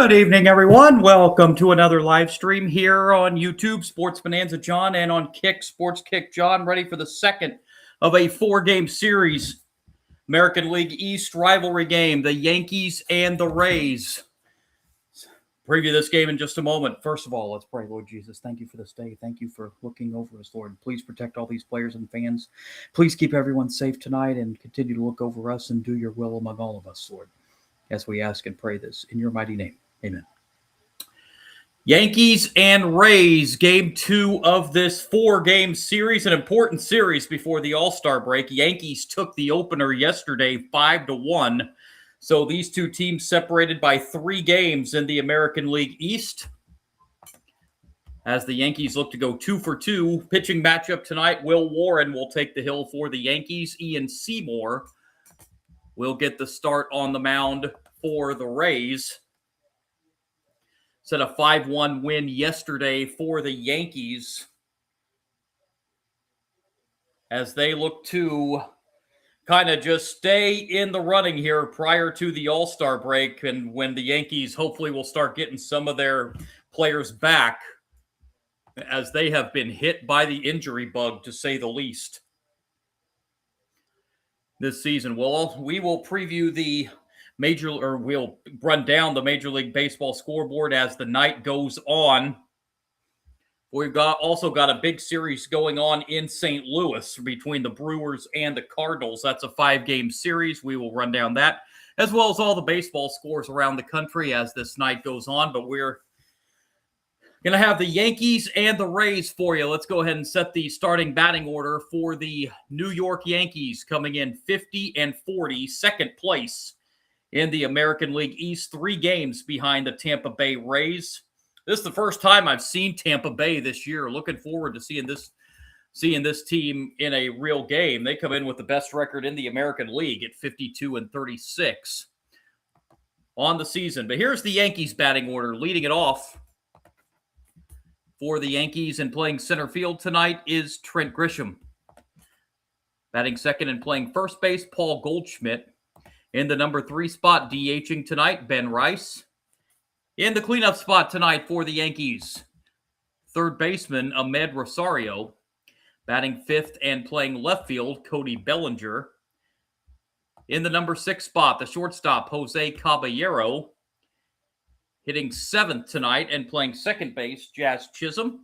Good evening, everyone. Welcome to another live stream here on YouTube, Sports Bonanza John, and on Kick, Sports Kick John, ready for the second of a four-game series. American League East rivalry game, the Yankees and the Rays. Preview this game in just a moment. First of all, let's pray. Lord Jesus, thank you for this day. Thank you for looking over us, Lord. Please protect all these players and fans. Please keep everyone safe tonight and continue to look over us and do your will among all of us, Lord. As we ask and pray this in your mighty name. Amen. Yankees and Rays, game two of this four-game series, an important series before the All-Star break. Yankees took the opener yesterday 5-1. So these two teams separated by 3 games in the American League East. As the Yankees look to go 2 for 2. Pitching matchup tonight, Will Warren will take the hill for the Yankees. Ian Seymour will get the start on the mound for the Rays. Set a 5-1 win yesterday for the Yankees as they look to kind of just stay in the running here prior to the All-Star break, and when the Yankees hopefully will start getting some of their players back, as they have been hit by the injury bug, to say the least, this season. We will preview the we'll run down the Major League Baseball scoreboard as the night goes on. We've also got a big series going on in St. Louis between the Brewers and the Cardinals. That's a 5-game series. We will run down that, as well as all the baseball scores around the country as this night goes on. But we're going to have the Yankees and the Rays for you. Let's go ahead and set the starting batting order for the New York Yankees, coming in 50-40, second place in the American League East, 3 games behind the Tampa Bay Rays. This is the first time I've seen Tampa Bay this year. Looking forward to seeing this team in a real game. They come in with the best record in the American League at 52-36 on the season. But here's the Yankees batting order. Leading it off for the Yankees and playing center field tonight is Trent Grisham. Batting second and playing first base, Paul Goldschmidt. In the number 3 spot, DHing tonight, Ben Rice. In the cleanup spot tonight for the Yankees, third baseman Ahmed Rosario. Batting fifth and playing left field, Cody Bellinger. In the number 6 spot, the shortstop, Jose Caballero. Hitting 7th tonight and playing second base, Jazz Chisholm.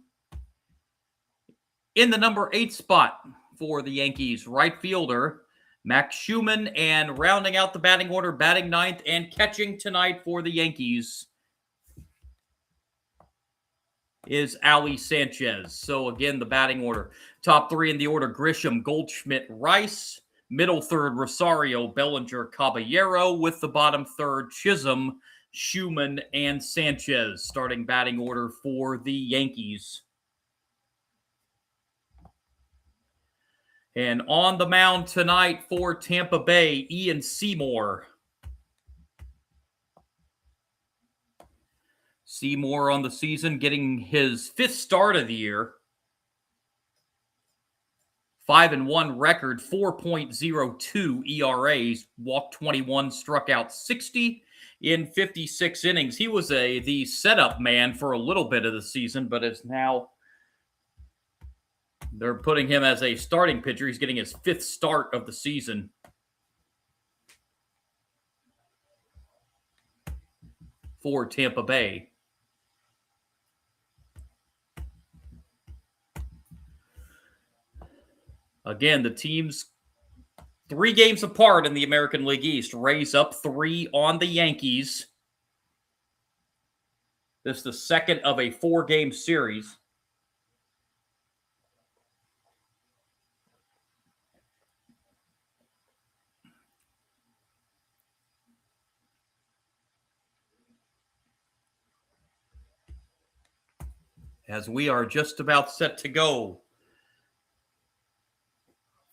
In the number 8 spot for the Yankees, right fielder, Max Schumann, and rounding out the batting order, batting 9th and catching tonight for the Yankees is Ali Sanchez. So again, the batting order. Top 3 in the order, Grisham, Goldschmidt, Rice. Middle third, Rosario, Bellinger, Caballero. With the bottom third, Chisholm, Schumann, and Sanchez. Starting batting order for the Yankees. And on the mound tonight for Tampa Bay, Ian Seymour. Seymour on the season getting his 5th start of the year. 5-1 record, 4.02 ERAs, walked 21, struck out 60 in 56 innings. He was the setup man for a little bit of the season, but is now... they're putting him as a starting pitcher. He's getting his 5th start of the season for Tampa Bay. Again, the teams 3 games apart in the American League East. Rays up 3 on the Yankees. This is the second of a 4-game series. As we are just about set to go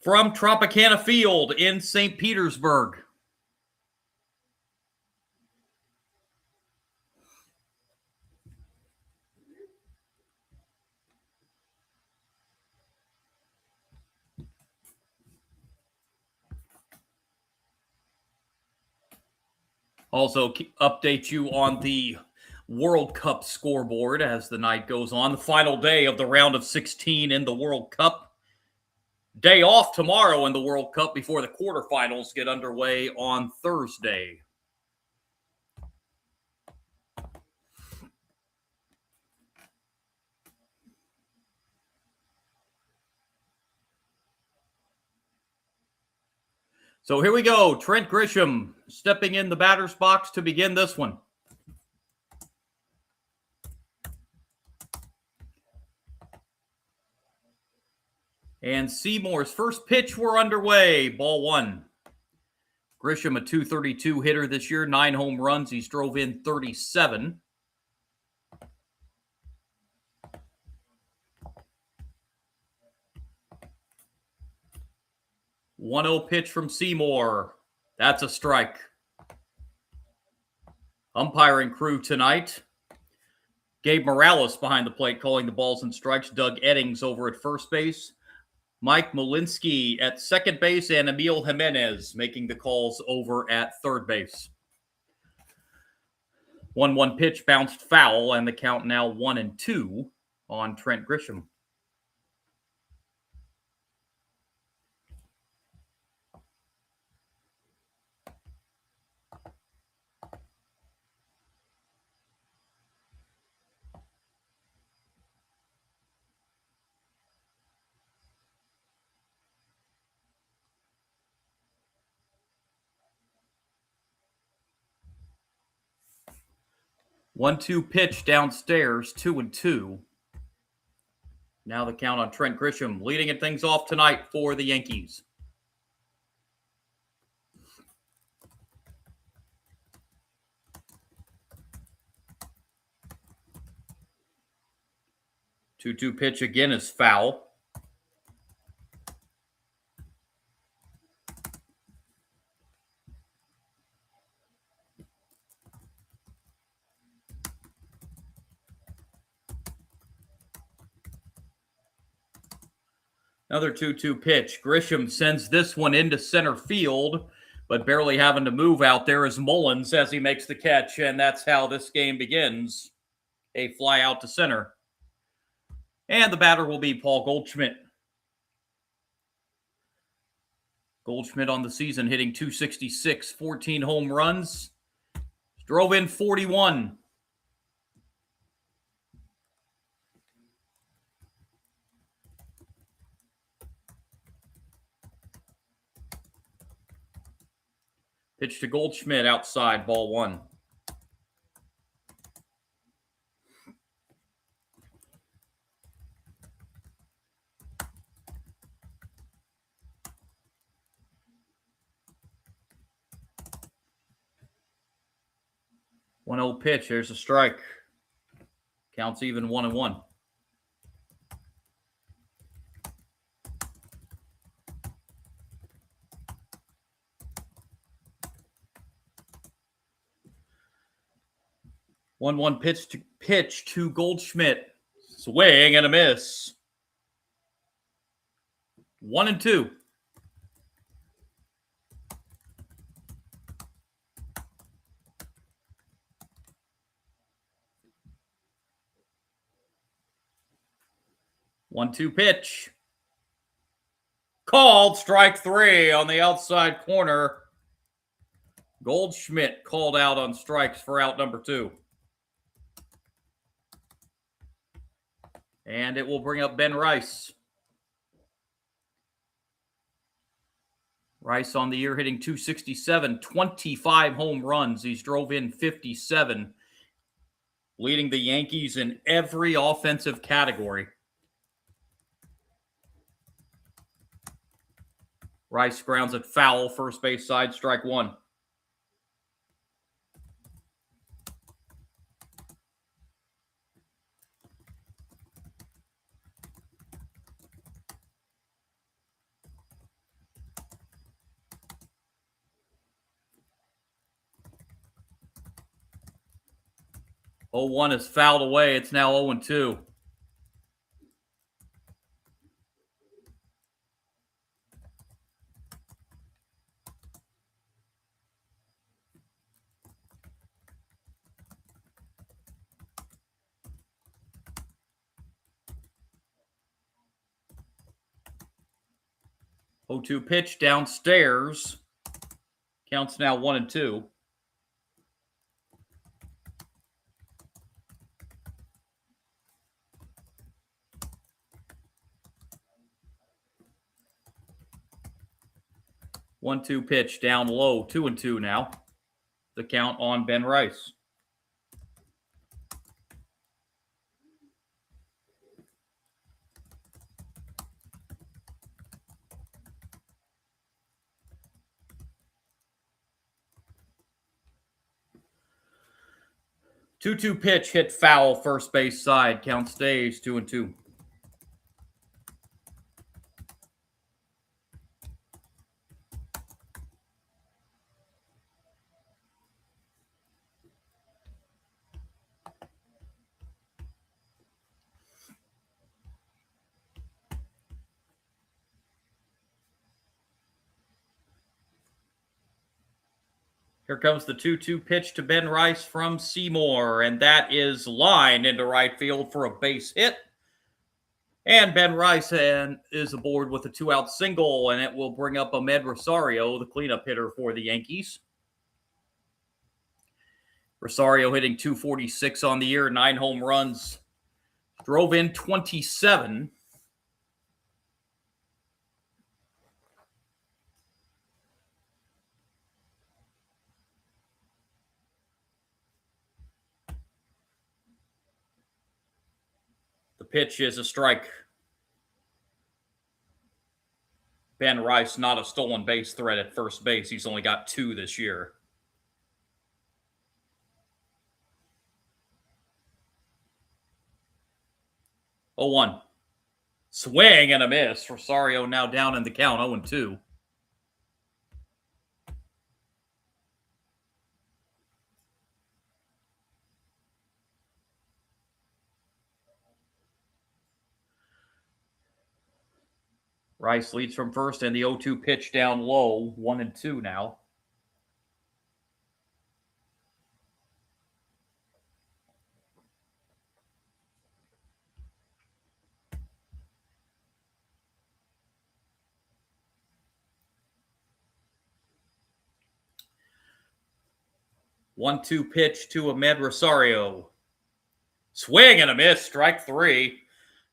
from Tropicana Field in St. Petersburg. Also, update you on the World Cup scoreboard as the night goes on. The final day of the round of 16 in the World Cup. Day off tomorrow in the World Cup before the quarterfinals get underway on Thursday. So here we go. Trent Grisham stepping in the batter's box to begin this one. And Seymour's first pitch, we're underway. Ball one. Grisham, a .232 hitter this year, 9 home runs. He's drove in 37. .1-0 pitch from Seymour. That's a strike. Umpiring crew tonight. Gabe Morales behind the plate calling the balls and strikes. Doug Eddings over at first base. Mike Molinsky at second base, and Emil Jimenez making the calls over at third base. 1-1 pitch bounced foul, and the count now 1-2 on Trent Grisham. One-two pitch downstairs, 2-2. Now the count on Trent Grisham, leading it things off tonight for the Yankees. Two-two pitch again is foul. Another 2-2 pitch. Grisham sends this one into center field, but barely having to move out there is Mullins as he makes the catch, and that's how this game begins. A fly out to center. And the batter will be Paul Goldschmidt. Goldschmidt on the season hitting .266, 14 home runs. Drove in 41. Pitch to Goldschmidt outside, ball one. One-0 pitch. There's a strike. Counts even 1-1. One pitch to Goldschmidt. Swing and a miss. 1-2. One-two pitch. Called strike three on the outside corner. Goldschmidt called out on strikes for out number two. And it will bring up Ben Rice. Rice on the year hitting .267, 25 home runs. He's drove in 57, leading the Yankees in every offensive category. Rice grounds it foul, first base side, strike one. Oh, 1 is fouled away. It's now 0-2. 0-2 pitch downstairs. Counts now 1-2. One-two pitch down low, 2-2 now. The count on Ben Rice. Two-two pitch hit foul, first base side. Count stays 2-2. Here comes the 2-2 pitch to Ben Rice from Seymour, and that is lined into right field for a base hit. And Ben Rice is aboard with a 2-out single, and it will bring up Amed Rosario, the cleanup hitter for the Yankees. Rosario hitting .246 on the year, 9 home runs, drove in 27. The pitch is a strike. Ben Rice, not a stolen base threat at first base. He's only got 2 this year. Oh, 1. Swing and a miss. Rosario now down in the count, 0-2. Rice leads from first, and the 0-2 pitch down low, 1-2 now. One-two pitch to Amed Rosario. Swing and a miss, strike 3.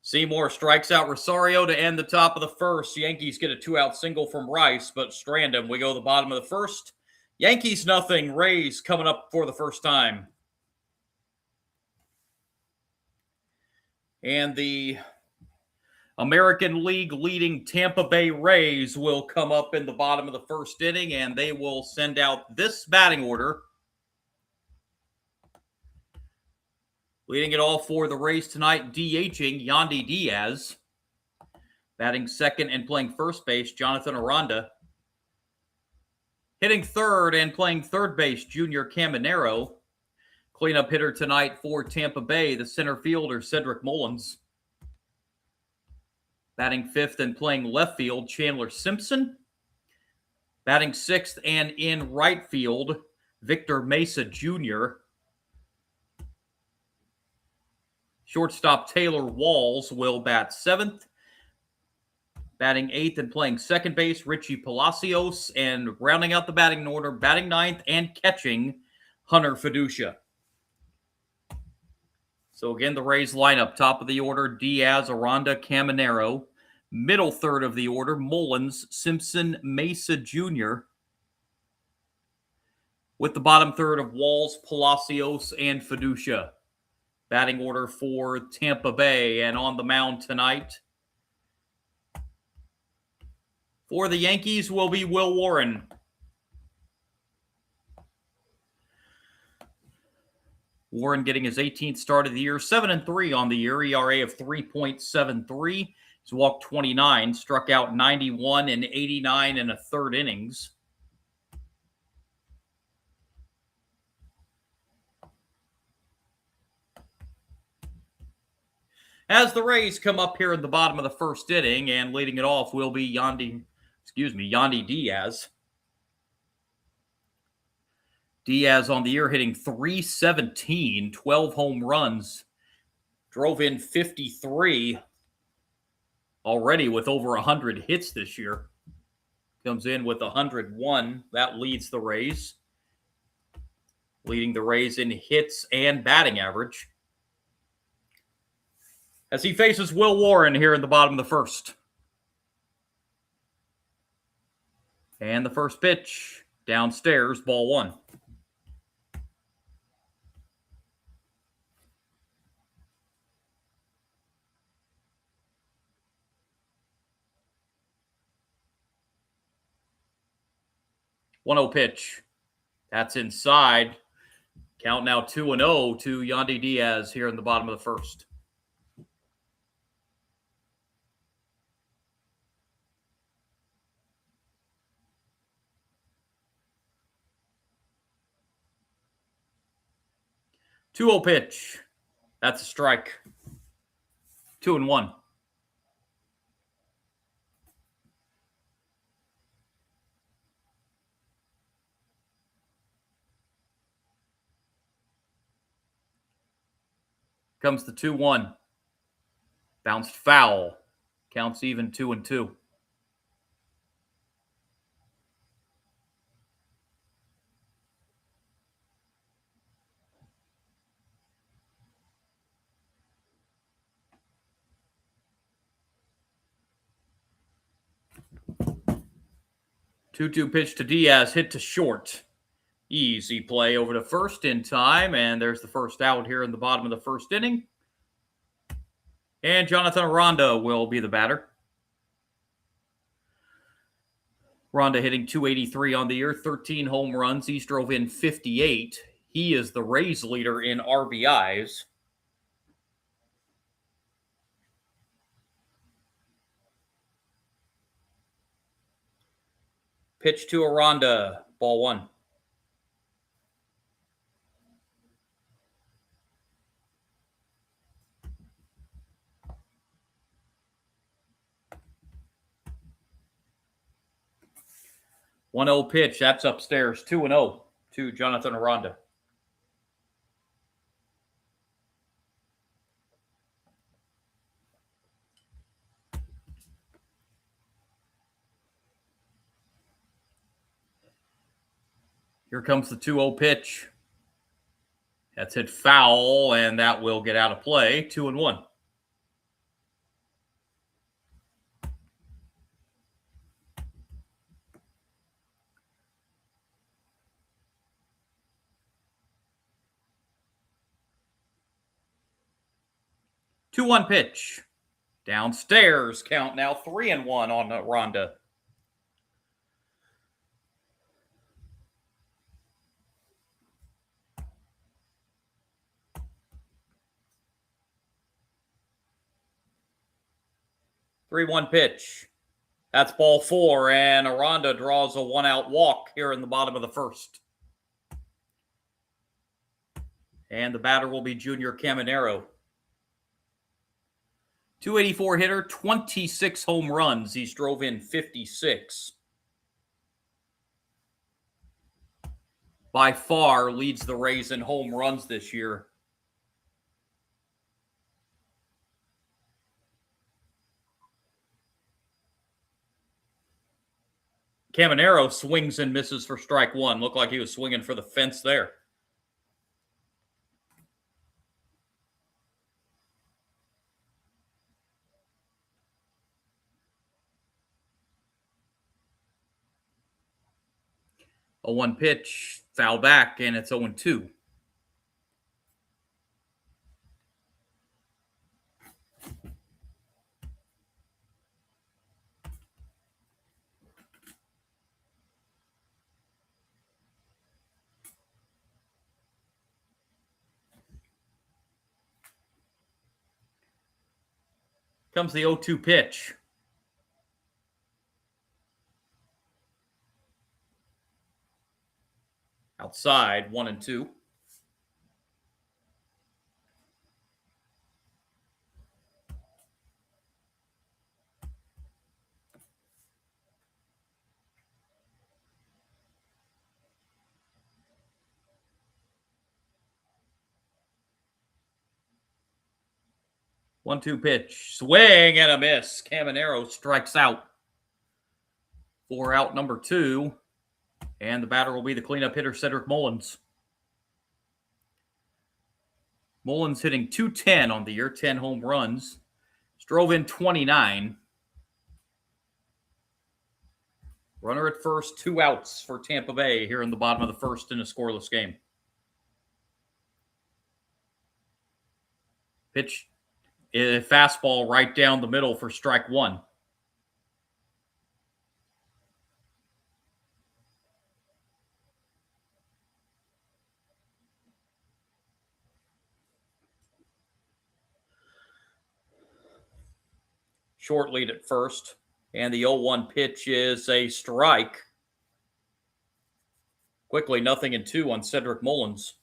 Seymour strikes out Rosario to end the top of the first. Yankees get a 2-out single from Rice, but strand him. We go to the bottom of the first. Yankees nothing. Rays coming up for the first time. And the American League leading Tampa Bay Rays will come up in the bottom of the first inning, and they will send out this batting order. Leading it all for the Rays tonight, DHing Yandy Diaz. Batting second and playing first base, Jonathan Aranda. Hitting third and playing third base, Junior Caminero. Cleanup hitter tonight for Tampa Bay, the center fielder, Cedric Mullins. Batting fifth and playing left field, Chandler Simpson. Batting sixth and in right field, Victor Mesa Jr. Shortstop Taylor Walls will bat seventh. Batting eighth and playing second base, Richie Palacios. And rounding out the batting order, batting ninth and catching, Hunter Fiducia. So again, the Rays lineup, top of the order, Diaz, Aranda, Caminero. Middle third of the order, Mullins, Simpson, Mesa Jr. With the bottom third of Walls, Palacios, and Fiducia. Batting order for Tampa Bay, and on the mound tonight for the Yankees will be Will Warren. Warren getting his 18th start of the year, 7-3 on the year, ERA of 3.73. He's walked 29, struck out 91 and 89 in a third innings. As the Rays come up here at the bottom of the first inning, and leading it off will be Yandy Diaz. Diaz on the year hitting .317, 12 home runs. Drove in 53 already with over 100 hits this year. comes in with 101. That leads the Rays. Leading the Rays in hits and batting average. As he faces Will Warren here in the bottom of the first. And the first pitch, downstairs, ball one. One 0 pitch. That's inside. Count now 2-0 to Yandy Diaz here in the bottom of the first. Two 0 pitch. That's a strike. 2-1. Comes the 2-1. Bounced foul. Counts even 2-2. Two-two pitch to Diaz, hit to short. Easy play over to first in time, and there's the first out here in the bottom of the first inning. And Jonathan Aranda will be the batter. Aranda hitting .283 on the year, 13 home runs. He's drove in 58. He is the Rays leader in RBIs. Pitch to Aranda, ball one. One 0 pitch. That's upstairs. 2-0 to Jonathan Aranda. Here comes the 2-0 pitch. That's hit foul, and that will get out of play. 2-1. Two-one pitch. Downstairs. Count now 3-1 on Aranda. Three-one pitch. That's ball four, and Aranda draws a one-out walk here in the bottom of the first. And the batter will be Junior Caminero. .284 hitter, 26 home runs. He's drove in 56. By far leads the Rays in home runs this year. Caminero swings and misses for strike one. Looked like he was swinging for the fence there. A 1 pitch, foul back, and it's 0-2. Comes the 0-2 pitch. Outside, 1-2. One-two pitch. Swing and a miss. Caminero strikes out. For out number 2. And the batter will be the cleanup hitter, Cedric Mullins. Mullins hitting .210 on the year, 10 home runs. Drove in 29. Runner at first, 2 outs for Tampa Bay here in the bottom of the first in a scoreless game. Pitch, a fastball right down the middle for strike 1. Short lead at first. And the 0-1 pitch is a strike. Quickly, 0-2 on Cedric Mullins.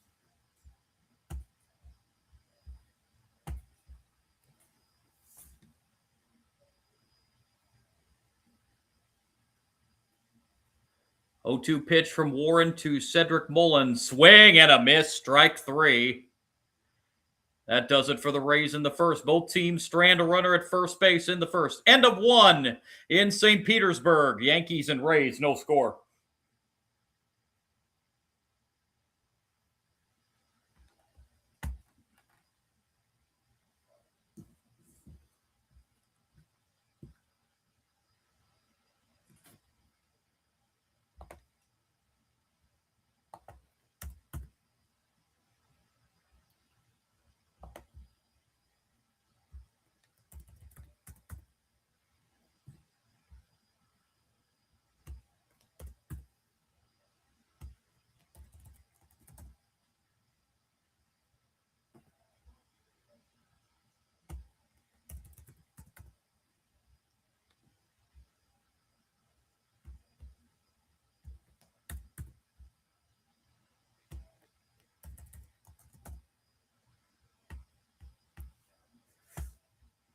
Oh, 2 pitch from Warren to Cedric Mullins. Swing and a miss. Strike 3. That does it for the Rays in the first. Both teams strand a runner at first base in the first. End of 1 in St. Petersburg. Yankees and Rays, no score.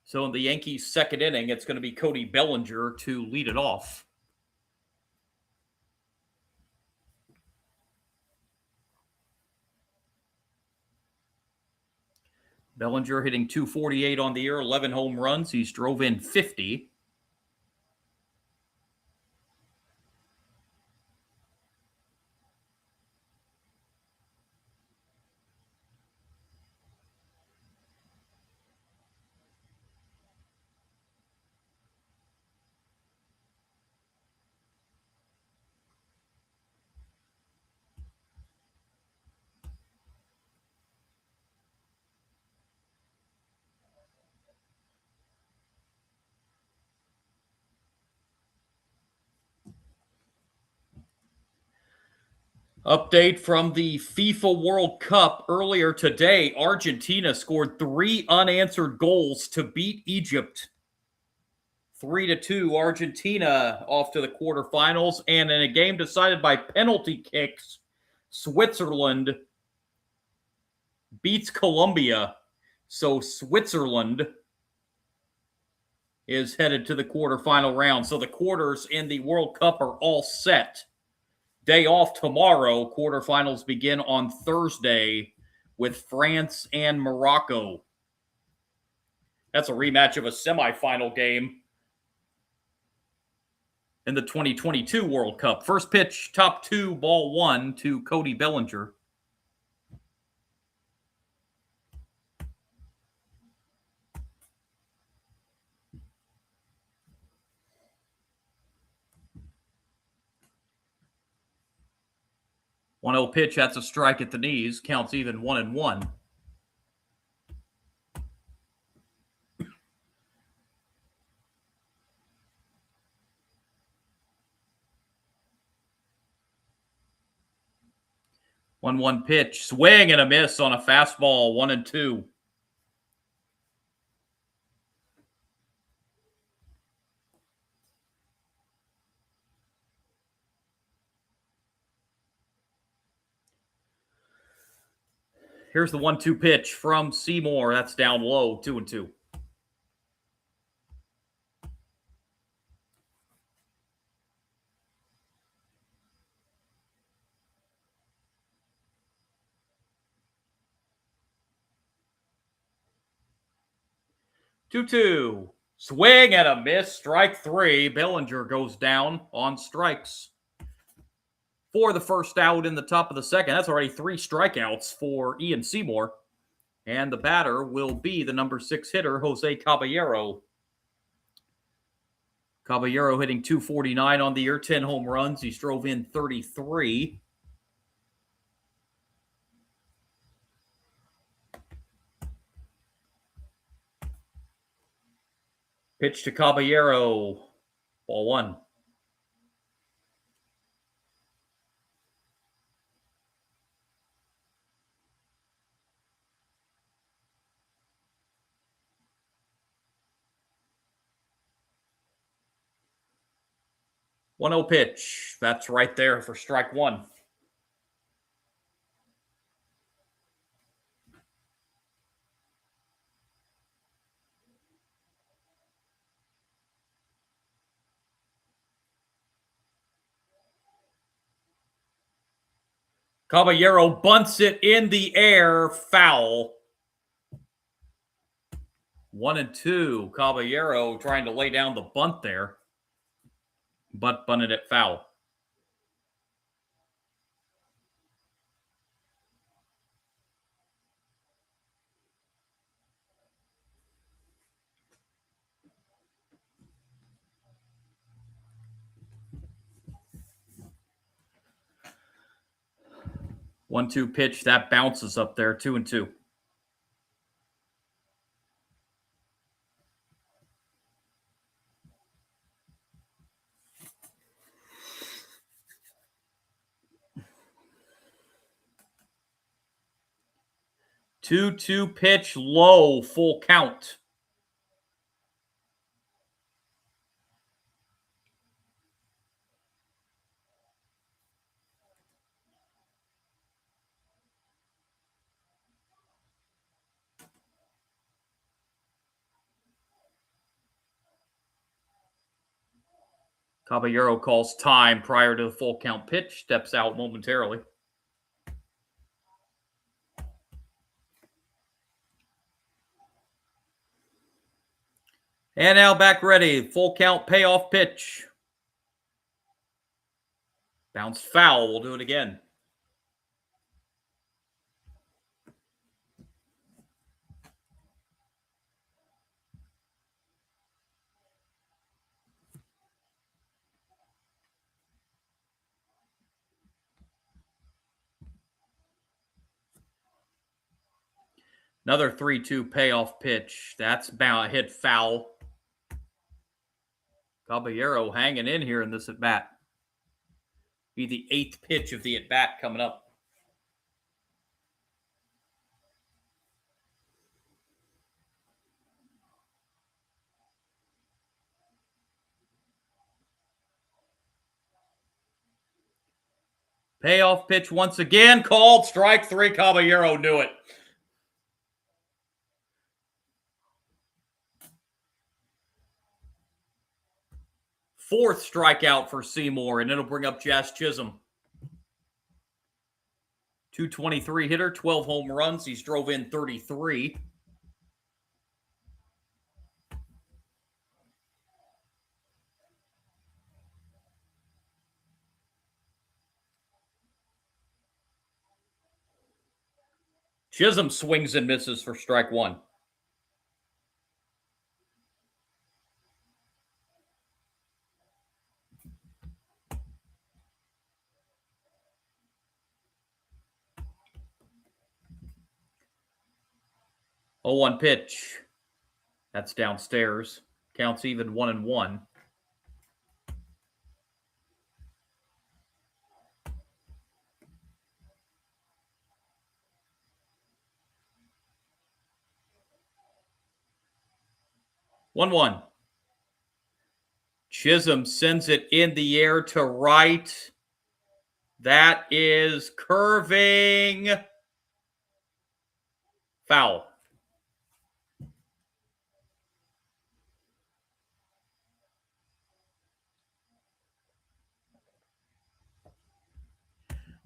So in the Yankees' second inning, it's going to be Cody Bellinger to lead it off. Bellinger hitting .248 on the year, 11 home runs. He's drove in 50. Update from the FIFA World Cup earlier today. Argentina scored 3 unanswered goals to beat Egypt. 3-2, Argentina off to the quarterfinals. And in a game decided by penalty kicks, Switzerland beats Colombia. So Switzerland is headed to the quarterfinal round. So the quarters in the World Cup are all set. Day off tomorrow. Quarterfinals begin on Thursday with France and Morocco. That's a rematch of a semifinal game in the 2022 World Cup. First pitch, top 2, ball 1 to Cody Bellinger. One 0 pitch, that's a strike at the knees. Counts even 1-1. One pitch, swing and a miss on a fastball, 1-2. Here's the 1-2 pitch from Seymour. That's down low, 2-2. Two. Swing and a miss. Strike 3. Bellinger goes down on strikes. For the first out in the top of the second. That's already 3 strikeouts for Ian Seymour. And the batter will be the number 6 hitter, Jose Caballero. Caballero hitting .249 on the year, 10 home runs. He drove in 33. Pitch to Caballero. Ball 1. One-zero pitch. That's right there for strike 1. Caballero bunts it in the air. Foul. 1-2. Caballero trying to lay down the bunt there, but bunted it foul. One-two pitch that bounces up there. 2-2. Two pitch low, full count. Caballero calls time prior to the full count pitch, steps out momentarily. And now back ready. Full count payoff pitch. Bounce foul. We'll do it again. Another 3-2 payoff pitch. That's hit foul. Caballero hanging in here in this at-bat. Be the 8th pitch of the at-bat coming up. Payoff pitch once again. Called. Strike 3. Caballero knew it. Fourth strikeout for Seymour, and it'll bring up Jazz Chisholm. .223 hitter, 12 home runs. He's drove in 33. Chisholm swings and misses for strike 1. Oh, 1 pitch. That's downstairs. Counts even 1-1. One. Chisholm sends it in the air to right. That is curving. Foul.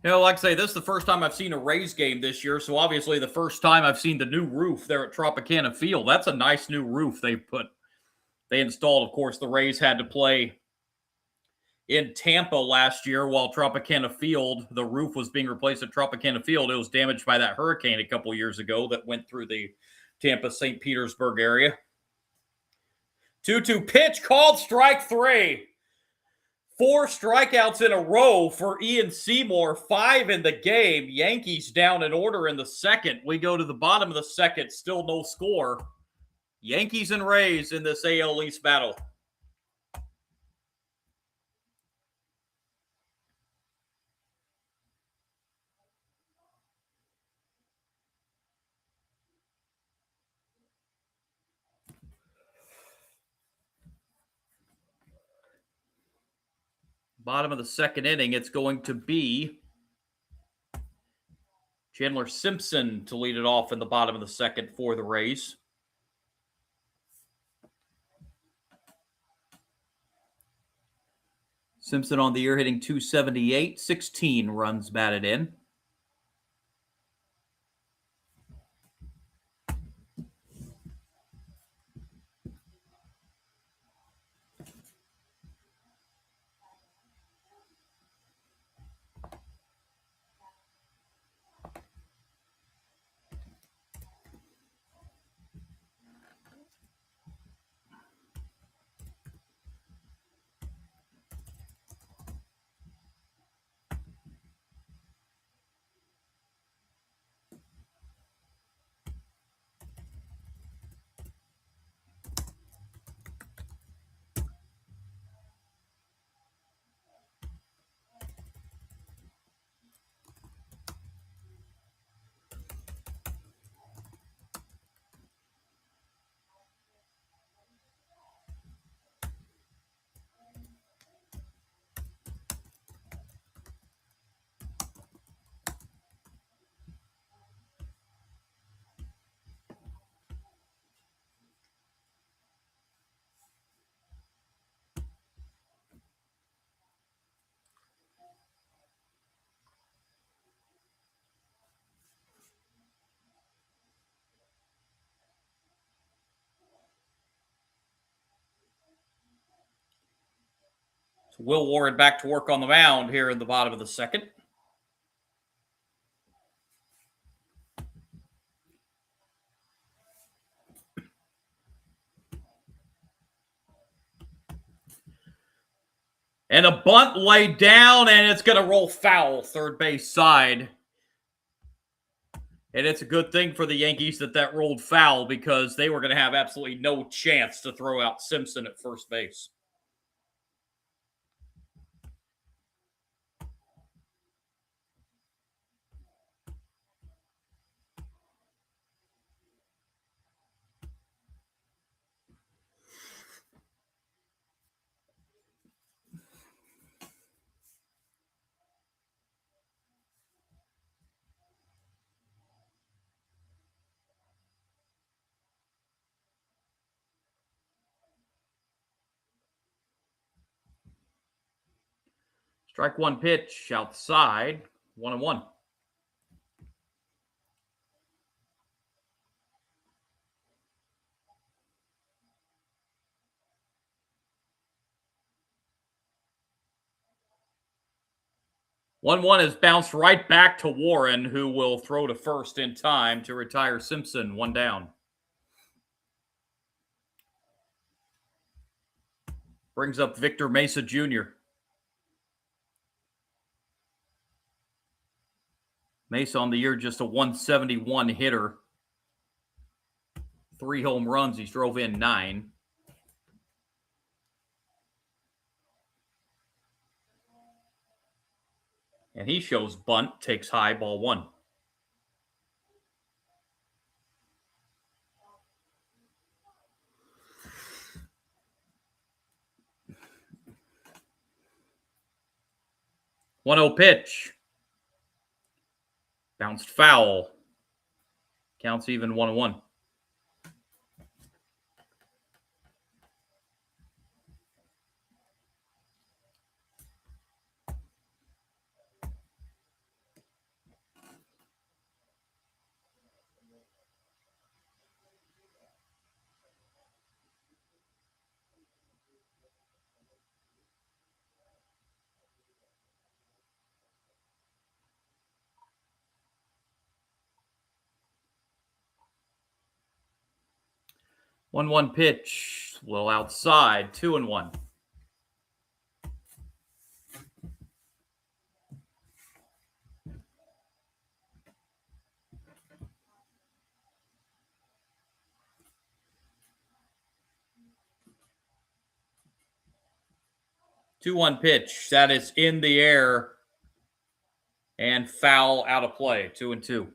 You know, like I say, this is the first time I've seen a Rays game this year, so obviously the first time I've seen the new roof there at Tropicana Field. That's a nice new roof they put They installed, of course, the Rays had to play in Tampa last year while Tropicana Field, the roof was being replaced at Tropicana Field. It was damaged by that hurricane a couple years ago that went through the Tampa, St. Petersburg area. 2-2 pitch called, strike three. 4 strikeouts in a row for Ian Seymour, 5 in the game. Yankees down in order in the second. We go to the bottom of the second, still no score. Yankees and Rays in this AL East battle. Bottom of the second inning, it's going to be Chandler Simpson to lead it off in the bottom of the second for the Rays. Simpson on the year hitting .278, 16 runs batted in. So Will Warren back to work on the mound here in the bottom of the second. And a bunt laid down, and it's going to roll foul, third base side. And it's a good thing for the Yankees that rolled foul because they were going to have absolutely no chance to throw out Simpson at first base. Strike one pitch outside, 1-1. One is bounced right back to Warren, who will throw to first in time to retire Simpson, one down. Brings up Victor Mesa Jr. Mesa on the year just a 171 hitter. 3 home runs. He's drove in 9. And he shows bunt, takes high, ball 1. One 0 pitch. Bounced foul. Counts even 1-1. 1-1 pitch. A little outside. 2-1. Two-one pitch. That is in the air and foul out of play. 2-2.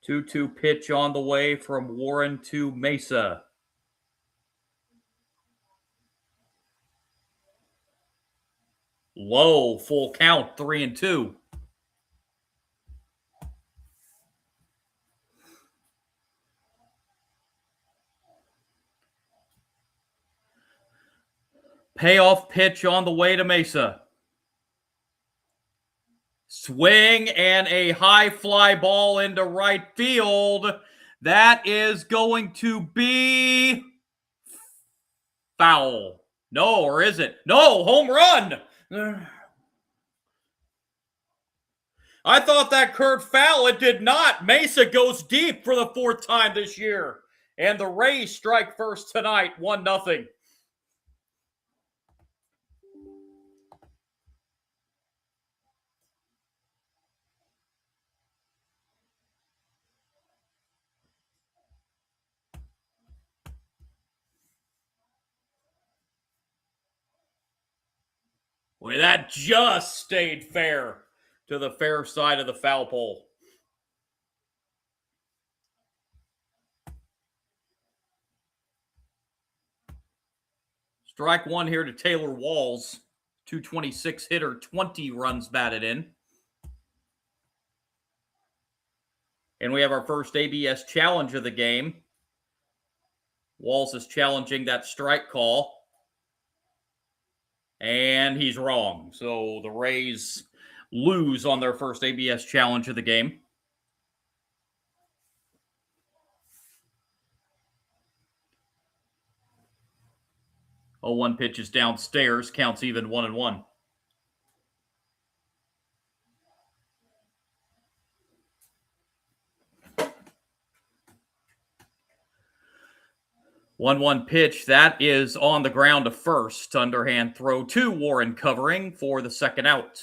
2-2 pitch on the way from Warren to Mesa. Low, full count, 3-2. Payoff pitch on the way to Mesa. Swing and a high fly ball into right field. That is going to be foul. No, or is it? No, home run. I thought that curved foul. It did not. Mesa goes deep for the fourth time this year. And the Rays strike first tonight, 1-0. Boy, that just stayed fair to the fair side of the foul pole. Strike one here to Taylor Walls. 226 hitter, 20 runs batted in. And we have our first ABS challenge of the game. Walls is challenging that strike call. And he's wrong. So the Rays lose on their first ABS challenge of the game. Oh, 1 pitch is downstairs. Counts even, 1-1. One pitch. That is on the ground to first. Underhand throw to Warren covering for the second out.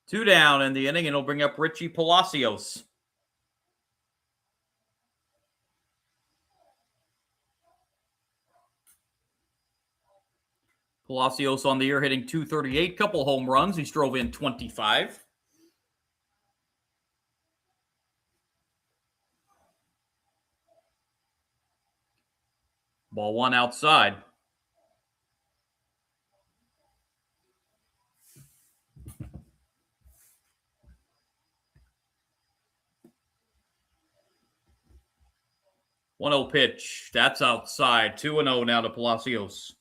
Two down in the inning, and it'll bring up Richie Palacios. Palacios on the year hitting .238, couple home runs. He's drove in 25. Ball one outside. One 0 pitch. That's outside. 2-0 now to Palacios.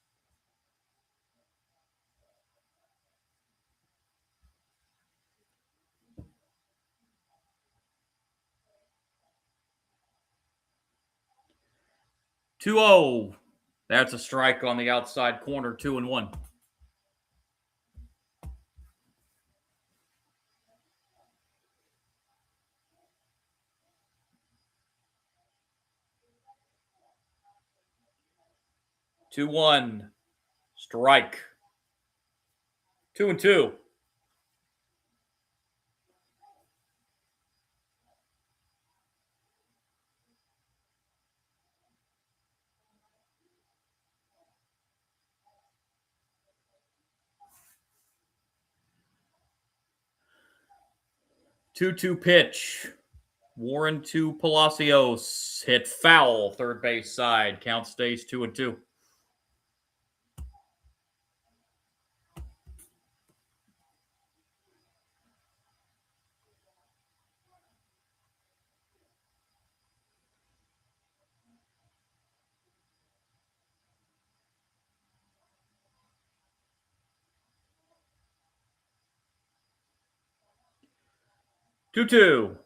Two 0. That's a strike on the outside corner. 2-1. Two 1. Strike. 2-2. Two pitch. Warren to Palacios. Hit foul. Third base side. Count stays 2-2. 2-2.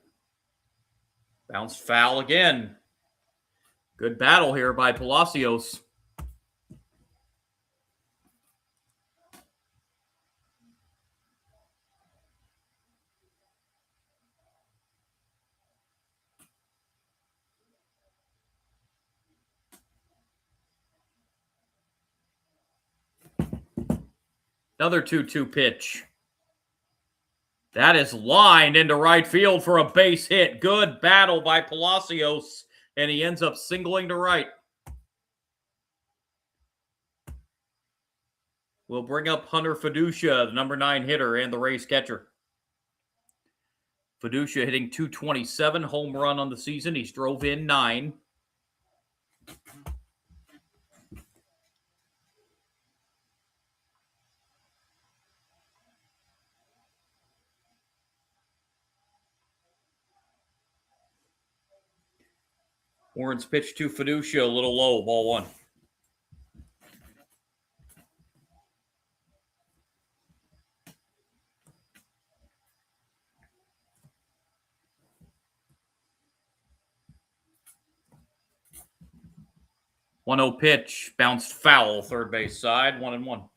Bounced foul again. Good battle here by Palacios. Another 2-2 pitch. That is lined into right field for a base hit. Good battle by Palacios, and he ends up singling to right. We'll bring up Hunter Fiducia, the number 9 hitter and the Rays catcher. Fiducia hitting .227, home run on the season. He's drove in 9. Warren's pitch to Fiducia, a little low, ball 1. One-zero pitch, bounced foul, third base side, 1-1.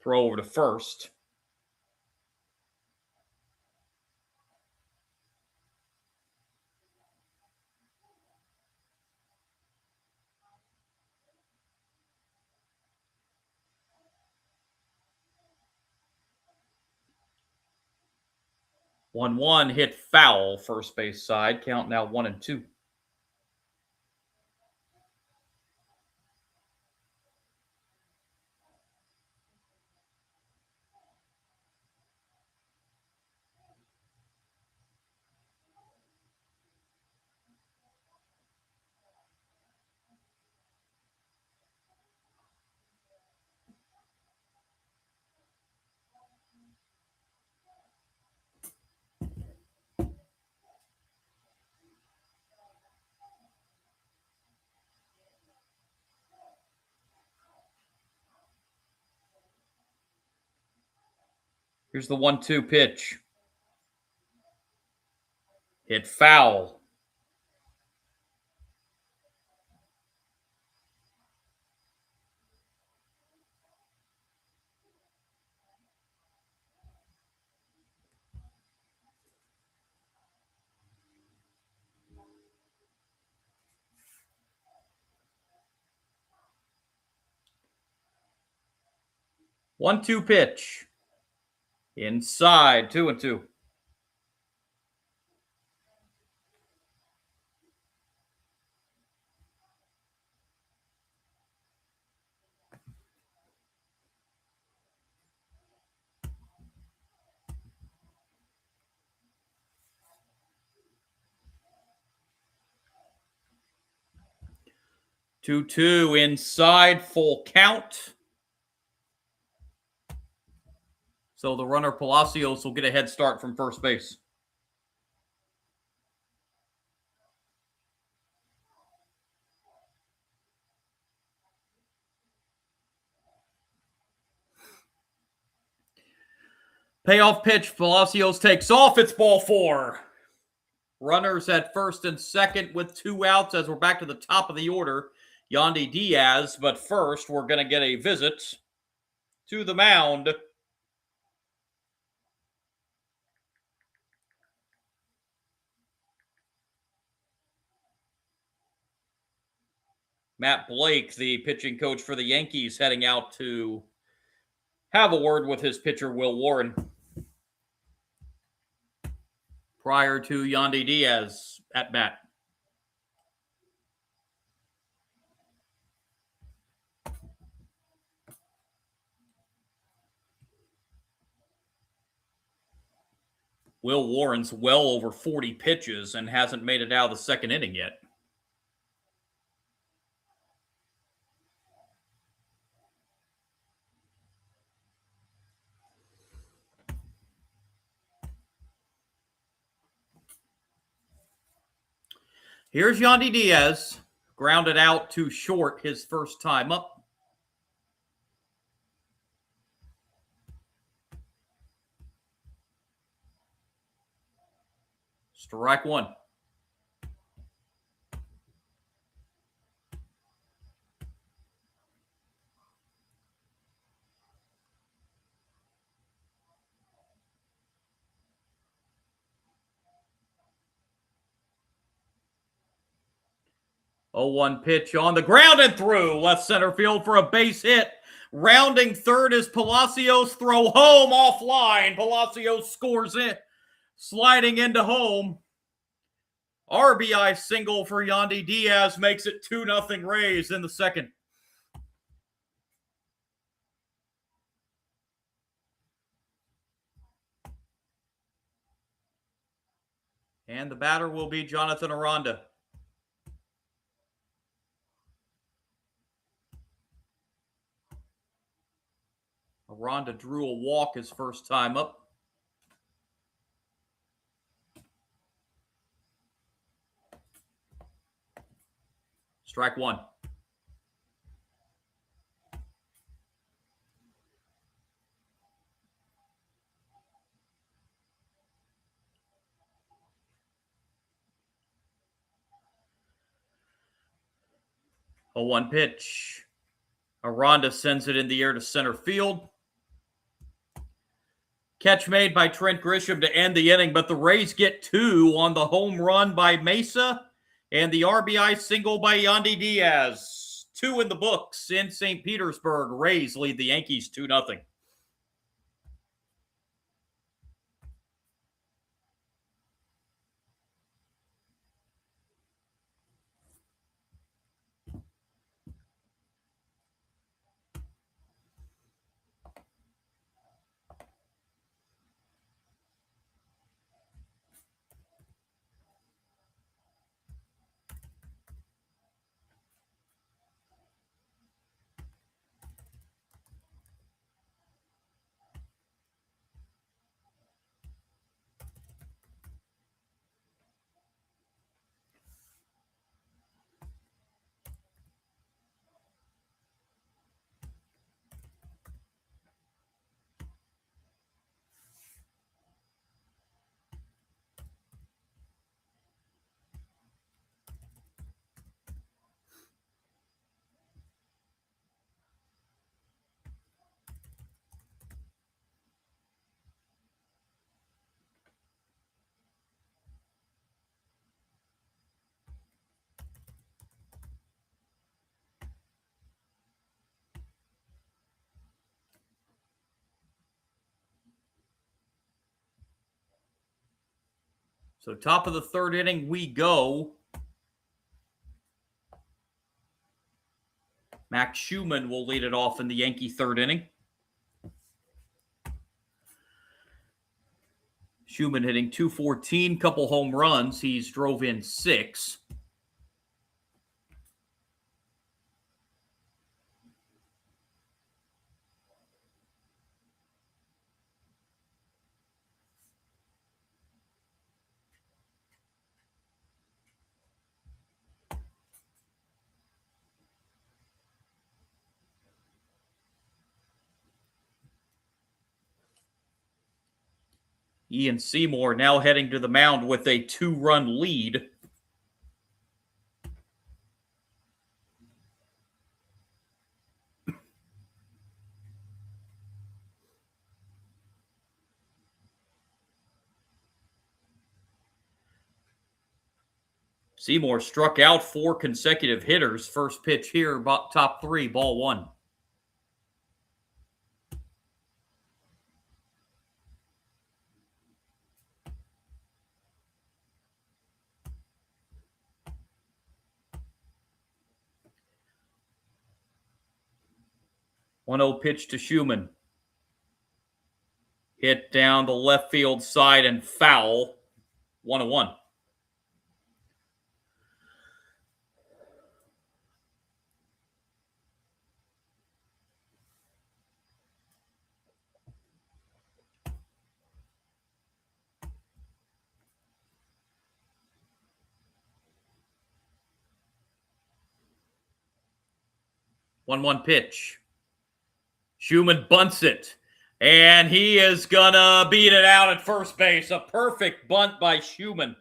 Throw over to first. One hit foul, first base side. Count now 1-2. Here's the 1-2 pitch. Hit foul. One-two pitch. Inside, 2-2. Two inside, full count. So the runner Palacios will get a head start from first base. Payoff pitch, Palacios takes off. It's ball 4. Runners at first and second with 2 outs as we're back to the top of the order. Yandy Diaz, but first we're going to get a visit to the mound. Matt Blake, the pitching coach for the Yankees, heading out to have a word with his pitcher, Will Warren, prior to Yandy Diaz at bat. Will Warren's well over 40 pitches and hasn't made it out of the second inning yet. Here's Yandy Diaz, grounded out to short his first time up. Strike one. Oh, 1 pitch on the ground and through left center field for a base hit. Rounding third is Palacios. Throw home offline. Palacios scores it. Sliding into home. RBI single for Yandy Diaz makes it 2-0 Rays in the second. And the batter will be Jonathan Aranda. Aranda drew a walk his first time up. Strike one. A 1 pitch. Aranda sends it in the air to center field. Catch made by Trent Grisham to end the inning, but the Rays get 2 on the home run by Mesa and the RBI single by Yandy Diaz. 2 in the books in St. Petersburg. Rays lead the Yankees 2-0. So top of the third inning we go. Max Schumann will lead it off in the Yankee third inning. Schumann hitting .214, couple home runs. He's drove in 6. Ian Seymour now heading to the mound with a 2-run lead. Seymour struck out 4 consecutive hitters. First pitch here, top 3, ball 1. One 0 pitch to Schumann. Hit down the left field side and foul. 1-1. 1-1 pitch. Schumann bunts it. And he is going to beat it out at first base. A perfect bunt by Schumann.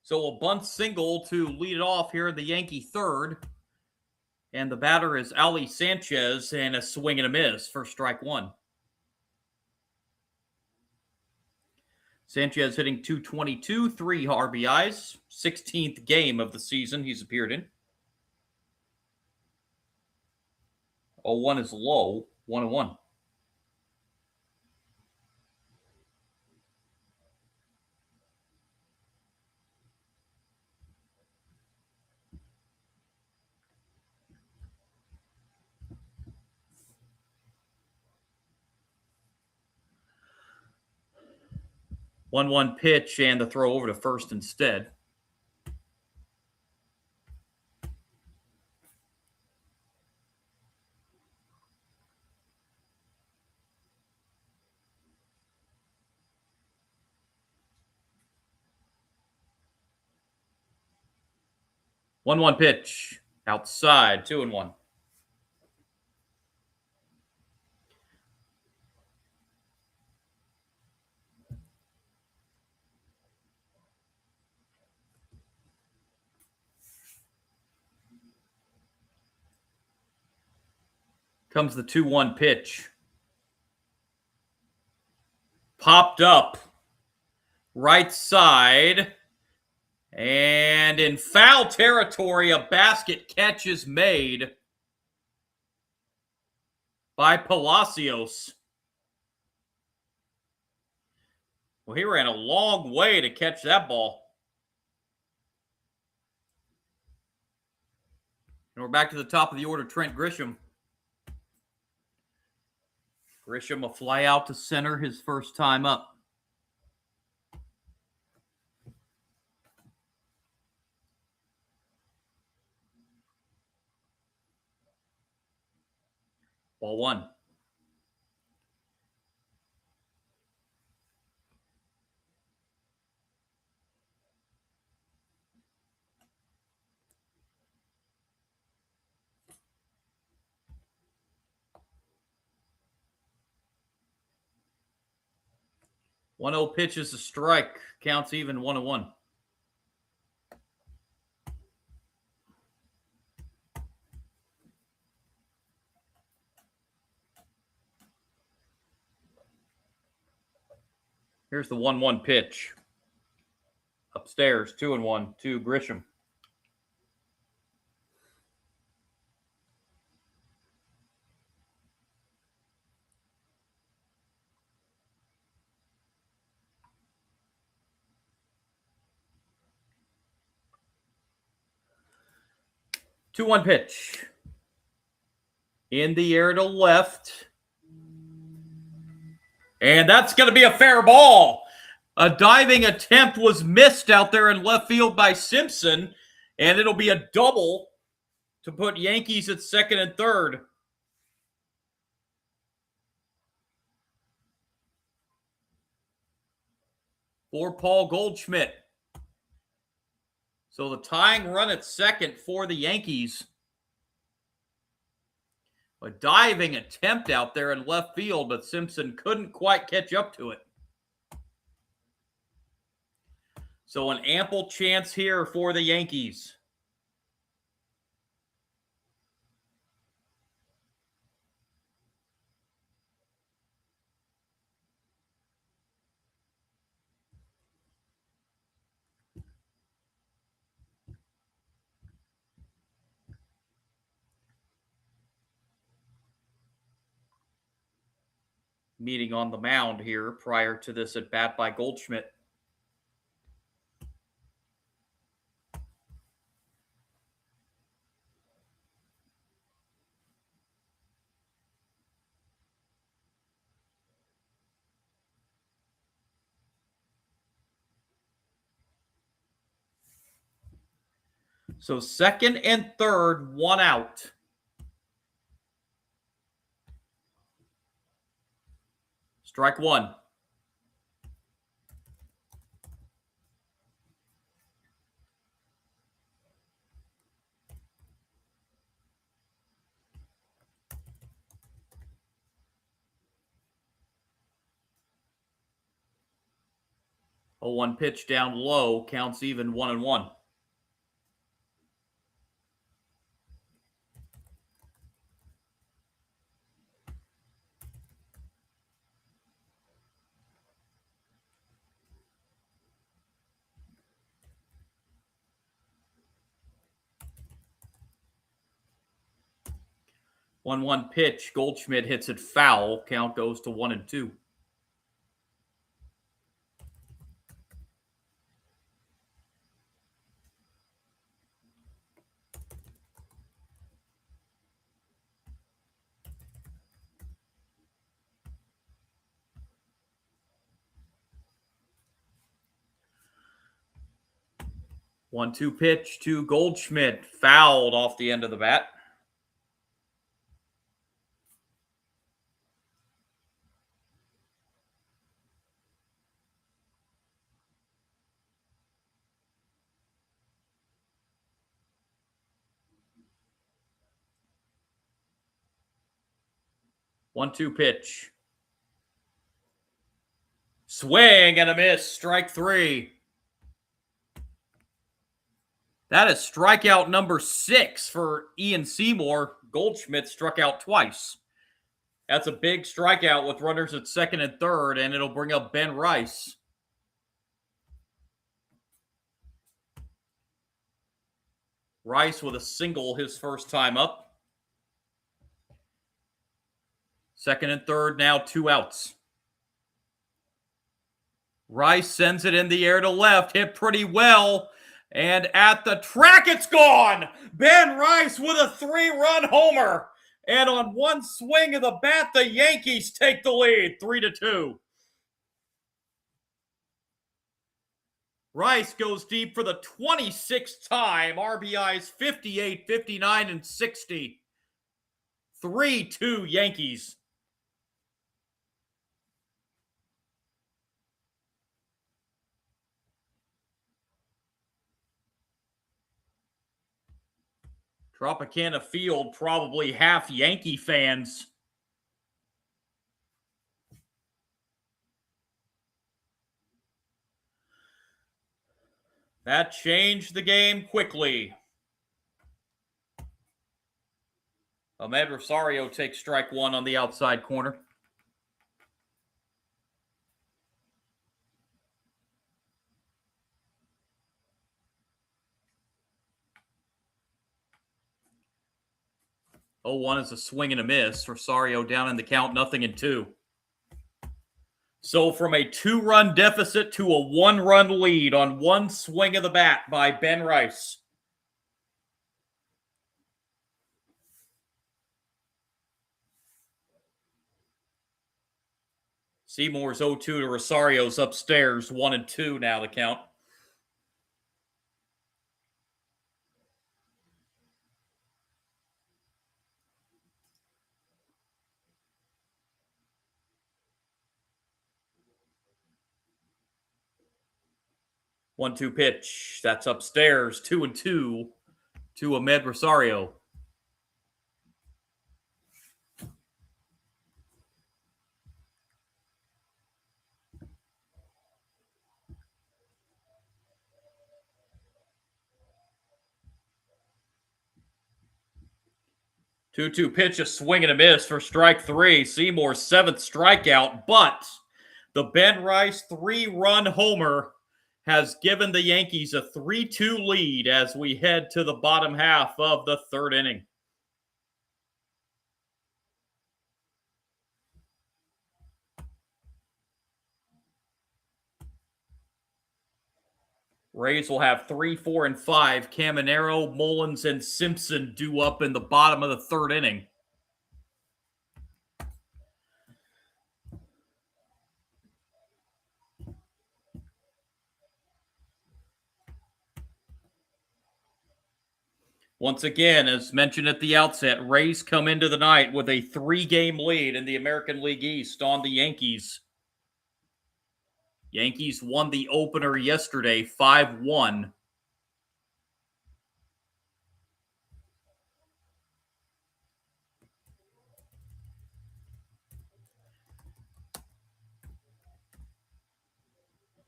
So a bunt single to lead it off here in the Yankee third. And the batter is Ali Sanchez, and a swing and a miss for strike one. Sanchez hitting .222, 3 RBIs, 16th game of the season he's appeared in. 0-1 is low, 1-1. One pitch and the throw over to first instead. One pitch outside, 2-1. Comes the 2-1 pitch. Popped up. Right side. And in foul territory, a basket catch is made by Palacios. Well, he ran a long way to catch that ball. And we're back to the top of the order, Trent Grisham. Grisham, a fly out to center, his first time up. Ball one. One 0 pitch is a strike. Counts even 1-1. Here's the 1-1 pitch. Upstairs, 2-1 to Grisham. Two-one pitch. In the air to left. And that's going to be a fair ball. A diving attempt was missed out there in left field by Simpson, and it'll be a double to put Yankees at second and third. For Paul Goldschmidt. So the tying run at second for the Yankees. A diving attempt out there in left field, but Simpson couldn't quite catch up to it. So an ample chance here for the Yankees. Meeting on the mound here prior to this at bat by Goldschmidt. So second and third, one out. Strike one. A 1 pitch down low, counts even 1-1. One pitch. Goldschmidt hits it foul. Count goes to 1-2. One-two pitch to Goldschmidt. Fouled off the end of the bat. One-two pitch. Swing and a miss. Strike three. That is strikeout number 6 for Ian Seymour. Goldschmidt struck out twice. That's a big strikeout with runners at second and third, and it'll bring up Ben Rice. Rice with a single his first time up. Second and third, now 2 outs. Rice sends it in the air to left, hit pretty well. And at the track, it's gone. Ben Rice with a 3-run homer. And on one swing of the bat, the Yankees take the lead, 3-2. Rice goes deep for the 26th time. RBIs 58, 59, and 60. 3-2 Yankees. Tropicana Field, probably half Yankee fans. That changed the game quickly. Ahmed Rosario takes strike one on the outside corner. Oh, 1 is a swing and a miss. Rosario down in the count, 0-2. So from a 2-run deficit to a 1-run lead on one swing of the bat by Ben Rice. Seymour's 0-2 to Rosario's upstairs, 1-2 now the count. One-two pitch. That's upstairs. 2-2 to Ahmed Rosario. Two-two pitch, a swing and a miss for strike three. Seymour's 7th strikeout, but the Ben Rice 3-run homer has given the Yankees a 3-2 lead as we head to the bottom half of the 3rd inning. Rays will have 3, 4, and 5. Caminero, Mullins, and Simpson due up in the bottom of the 3rd inning. Once again, as mentioned at the outset, Rays come into the night with a 3-game lead in the American League East on the Yankees. Yankees won the opener yesterday 5-1.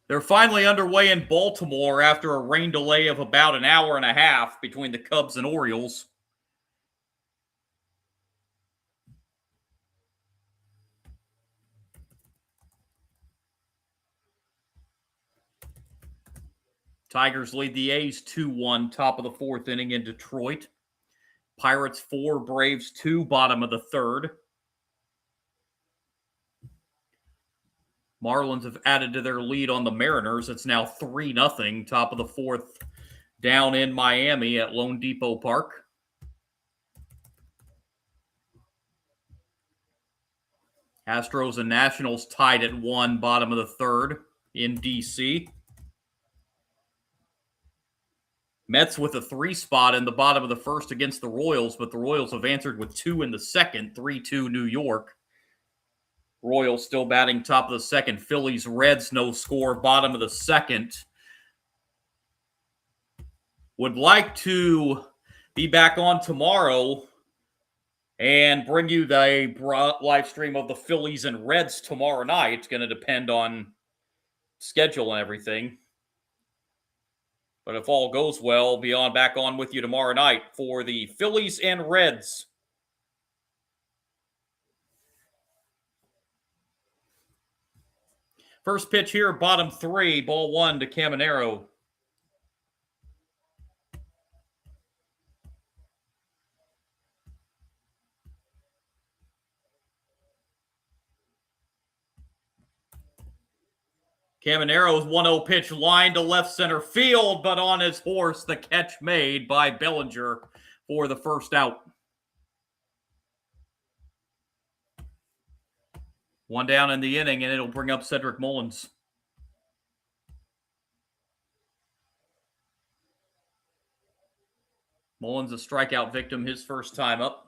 They're finally underway in Baltimore after a rain delay of about an hour and a half between the Cubs and Orioles. Tigers lead the A's 2-1, top of the fourth inning in Detroit. Pirates 4, Braves 2, bottom of the third. Marlins have added to their lead on the Mariners. It's now 3-0, top of the fourth, down in Miami at Lone Depot Park. Astros and Nationals tied at 1, bottom of the third in D.C. Mets with a 3 spot in the bottom of the first against the Royals, but the Royals have answered with 2 in the second, 3-2 New York. Royals still batting top of the second. Phillies, Reds, no score, bottom of the second. Would like to be back on tomorrow and bring you the live stream of the Phillies and Reds tomorrow night. It's going to depend on schedule and everything. But if all goes well, I'll be back on with you tomorrow night for the Phillies and Reds. First pitch here, bottom 3, ball 1 to Caminero. Caminero's 1-0 pitch line to left center field, but on his horse, the catch made by Bellinger for the first out. 1 down in the inning, and it'll bring up Cedric Mullins. Mullins a strikeout victim his first time up.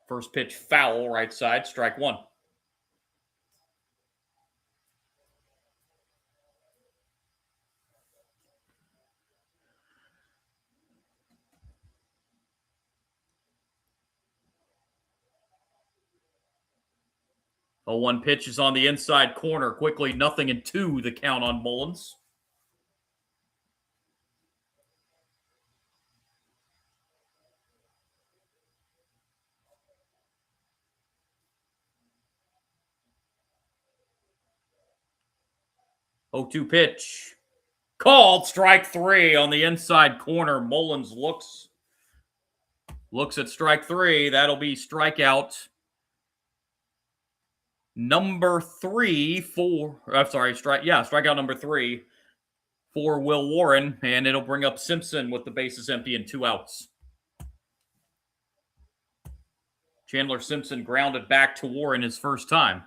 First pitch foul, right side, strike 1. A 1 pitch is on the inside corner. Quickly, 0-2 the count on Mullins. Oh, 2 pitch. Called, strike 3 on the inside corner. Mullins looks at strike 3. That'll be strikeout number 3 for, strikeout number 3 for Will Warren, and it'll bring up Simpson with the bases empty and 2 outs. Chandler Simpson grounded back to Warren his first time.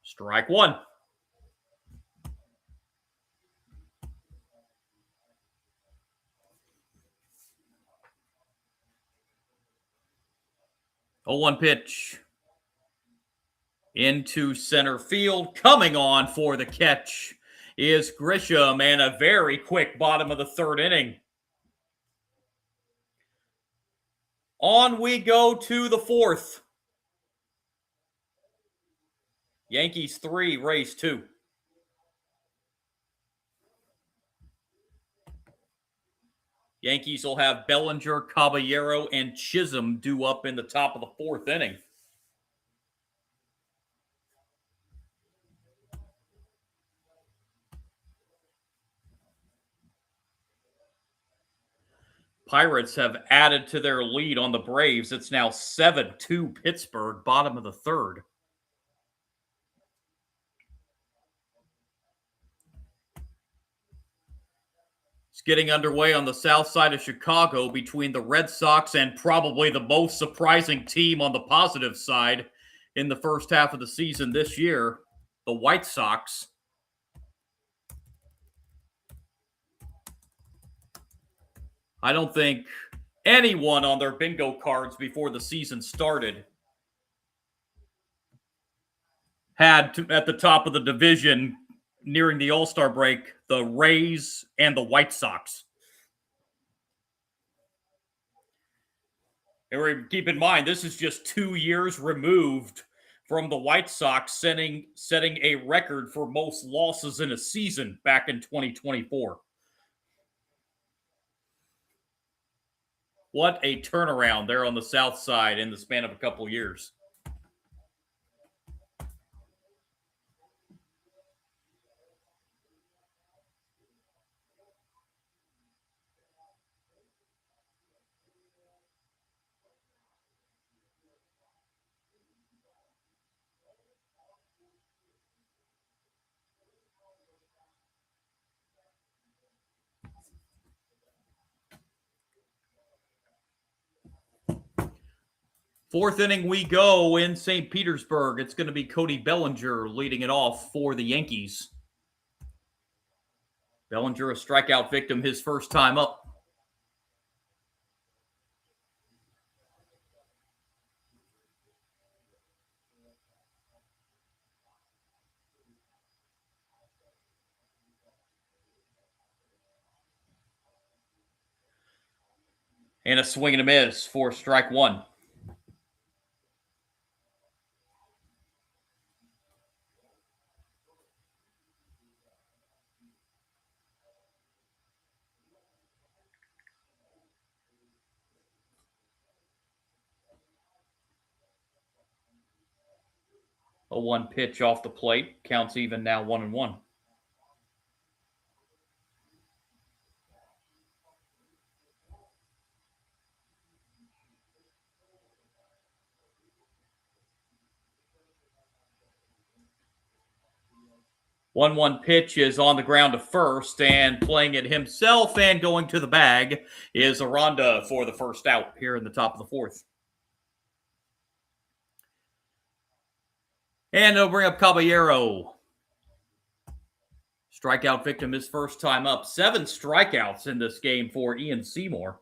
Strike 1. A 1 pitch into center field. Coming on for the catch is Grisham, and a very quick bottom of the third inning. On we go to the fourth. Yankees 3, Rays 2. Yankees will have Bellinger, Caballero, and Chisholm due up in the top of the fourth inning. Pirates have added to their lead on the Braves. It's now 7-2 Pittsburgh, bottom of the third. It's getting underway on the south side of Chicago between the Red Sox and probably the most surprising team on the positive side, in the first half of the season this year, the White Sox. I don't think anyone on their bingo cards before the season started had at the top of the division nearing the All-Star break the Rays and the White Sox. And keep in mind, this is just 2 years removed from the White Sox setting a record for most losses in a season back in 2024. What a turnaround there on the South Side in the span of a couple years. Fourth inning we go in St. Petersburg. It's going to be Cody Bellinger leading it off for the Yankees. Bellinger, a strikeout victim his first time up. And a swing and a miss for strike one. A 1 pitch off the plate. Counts even now 1-1. One pitch is on the ground to first, and playing it himself and going to the bag is Aranda for the first out here in the top of the fourth. And they'll bring up Caballero. Strikeout victim his first time up. 7 strikeouts in this game for Ian Seymour.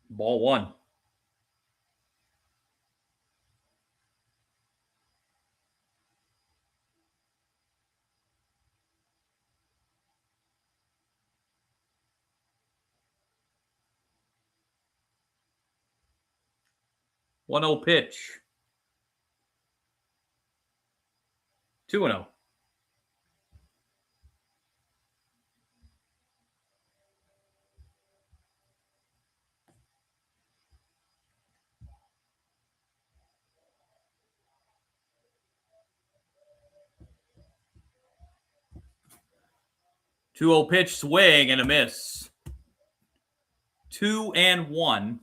Ball one. One 0 pitch. 2-0. Two 0 pitch, swing and a miss. 2-1.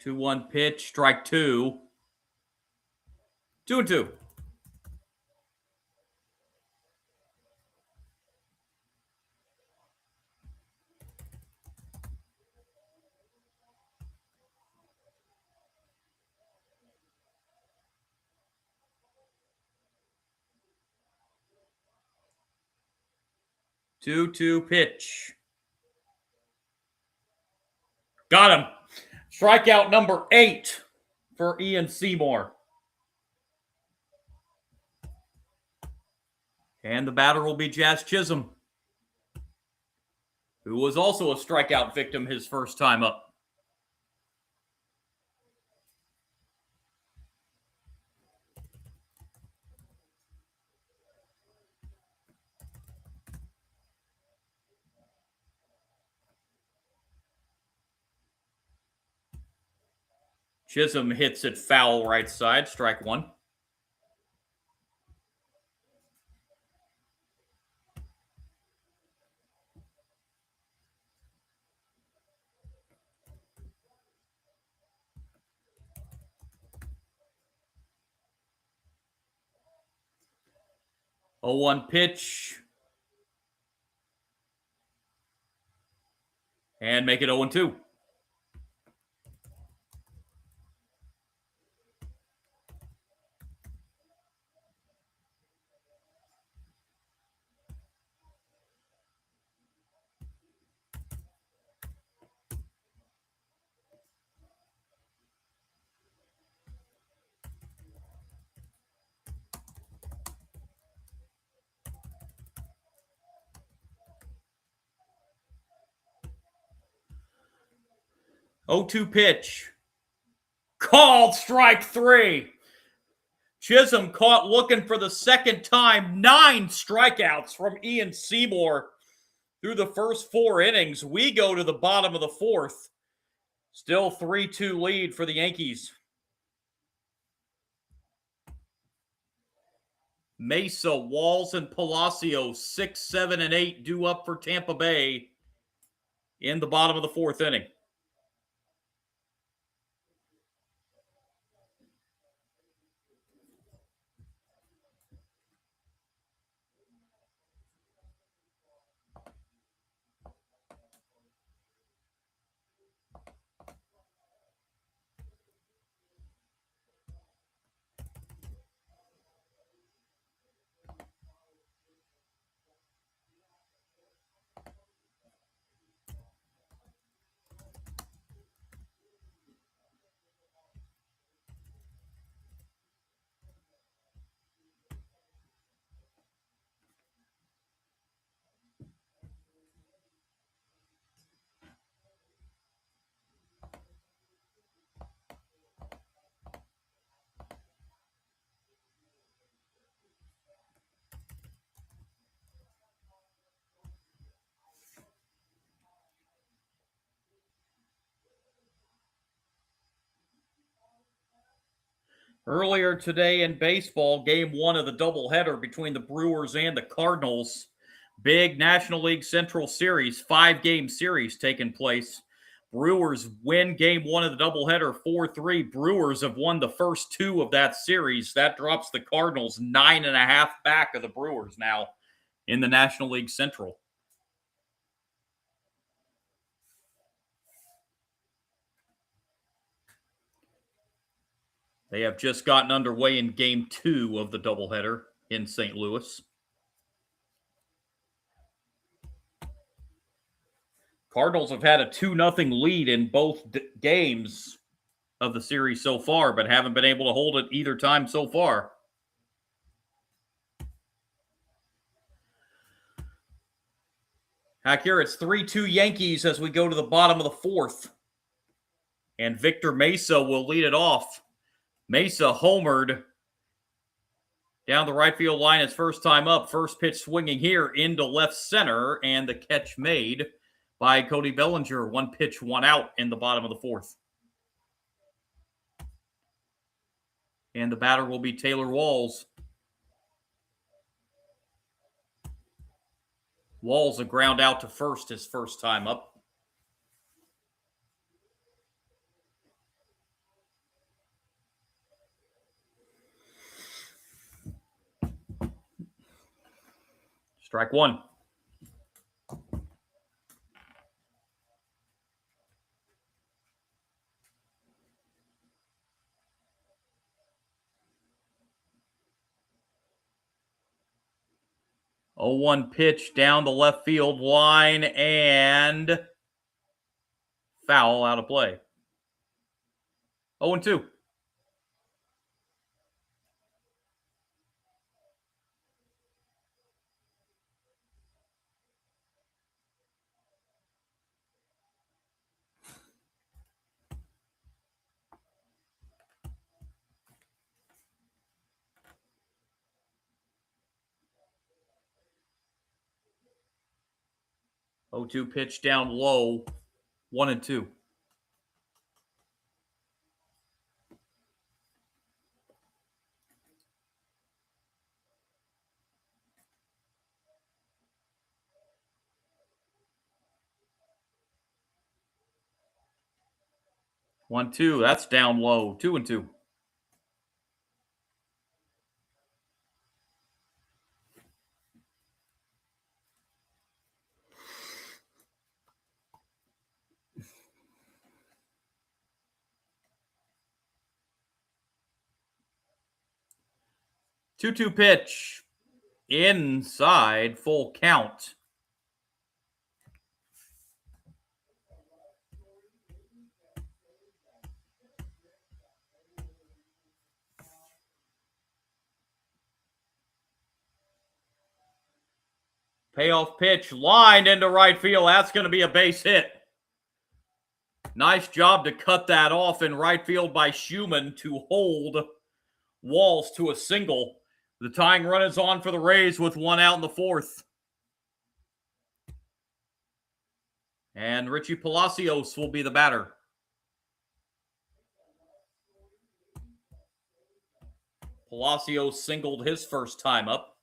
Two 1 pitch, strike two. 2-2. Two pitch. Got him. Strikeout number 8 for Ian Seymour. And the batter will be Jazz Chisholm, who was also a strikeout victim his first time up. Chisholm hits it foul right side. Strike one. Oh, 1 pitch. And make it 0-2. Oh, 2 pitch. Called strike 3. Chisholm caught looking for the second time. 9 strikeouts from Ian Seymour through the first 4 innings. We go to the bottom of the 4th. Still 3-2 lead for the Yankees. Mesa, Walls, and Palacio, 6, 7, and 8 due up for Tampa Bay in the bottom of the 4th inning. Earlier today in baseball, game 1 of the doubleheader between the Brewers and the Cardinals. Big National League Central Series, 5-game series taking place. Brewers win game 1 of the doubleheader 4-3. Brewers have won the first 2 of that series. That drops the Cardinals 9.5 back of the Brewers now in the National League Central. They have just gotten underway in game 2 of the doubleheader in St. Louis. Cardinals have had a 2-0 lead in both games of the series so far, but haven't been able to hold it either time so far. Heck, here it's 3-2 Yankees as we go to the bottom of the 4th. And Victor Mesa will lead it off. Mesa homered down the right field line his first time up. First pitch swinging here into left center, and the catch made by Cody Bellinger. 1 pitch, 1 out in the bottom of the 4th. And the batter will be Taylor Walls. Walls a ground out to first his first time up. Strike 1. Oh, 1 pitch down the left field line and foul out of play. 0-2. Oh, 2 pitch down low. 1-2. 1-2. That's down low. 2-2. Two pitch. Inside, full count. Payoff pitch lined into right field. That's going to be a base hit. Nice job to cut that off in right field by Schumann to hold Walls to a single. The tying run is on for the Rays with 1 out in the 4th. And Richie Palacios will be the batter. Palacios singled his first time up.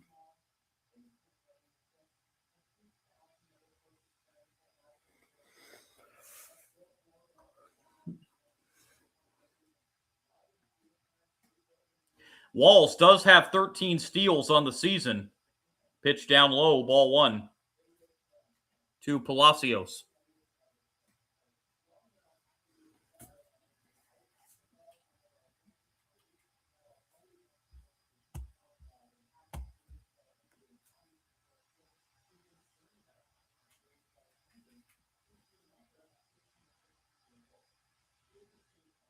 Walls does have 13 steals on the season. Pitch down low, ball 1 to Palacios.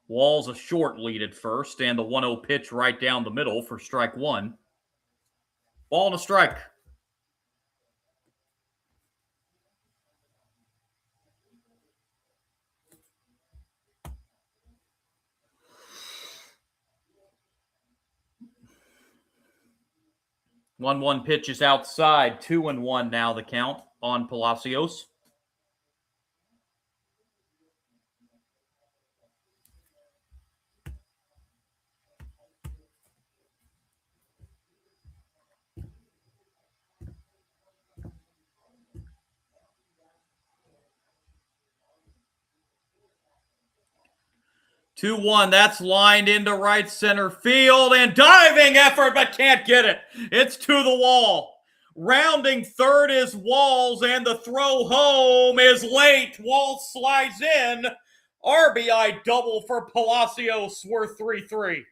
Walls a short lead at first, and the 1-0 pitch right down the middle for strike 1. Ball and a strike. One pitch is outside. 2-1 now the count on Palacios. Two one, that's lined into right center field, and diving effort, but can't get it. It's to the wall. Rounding third is Walls, and the throw home is late. Walls slides in. RBI double for Palacios, worth 3-3.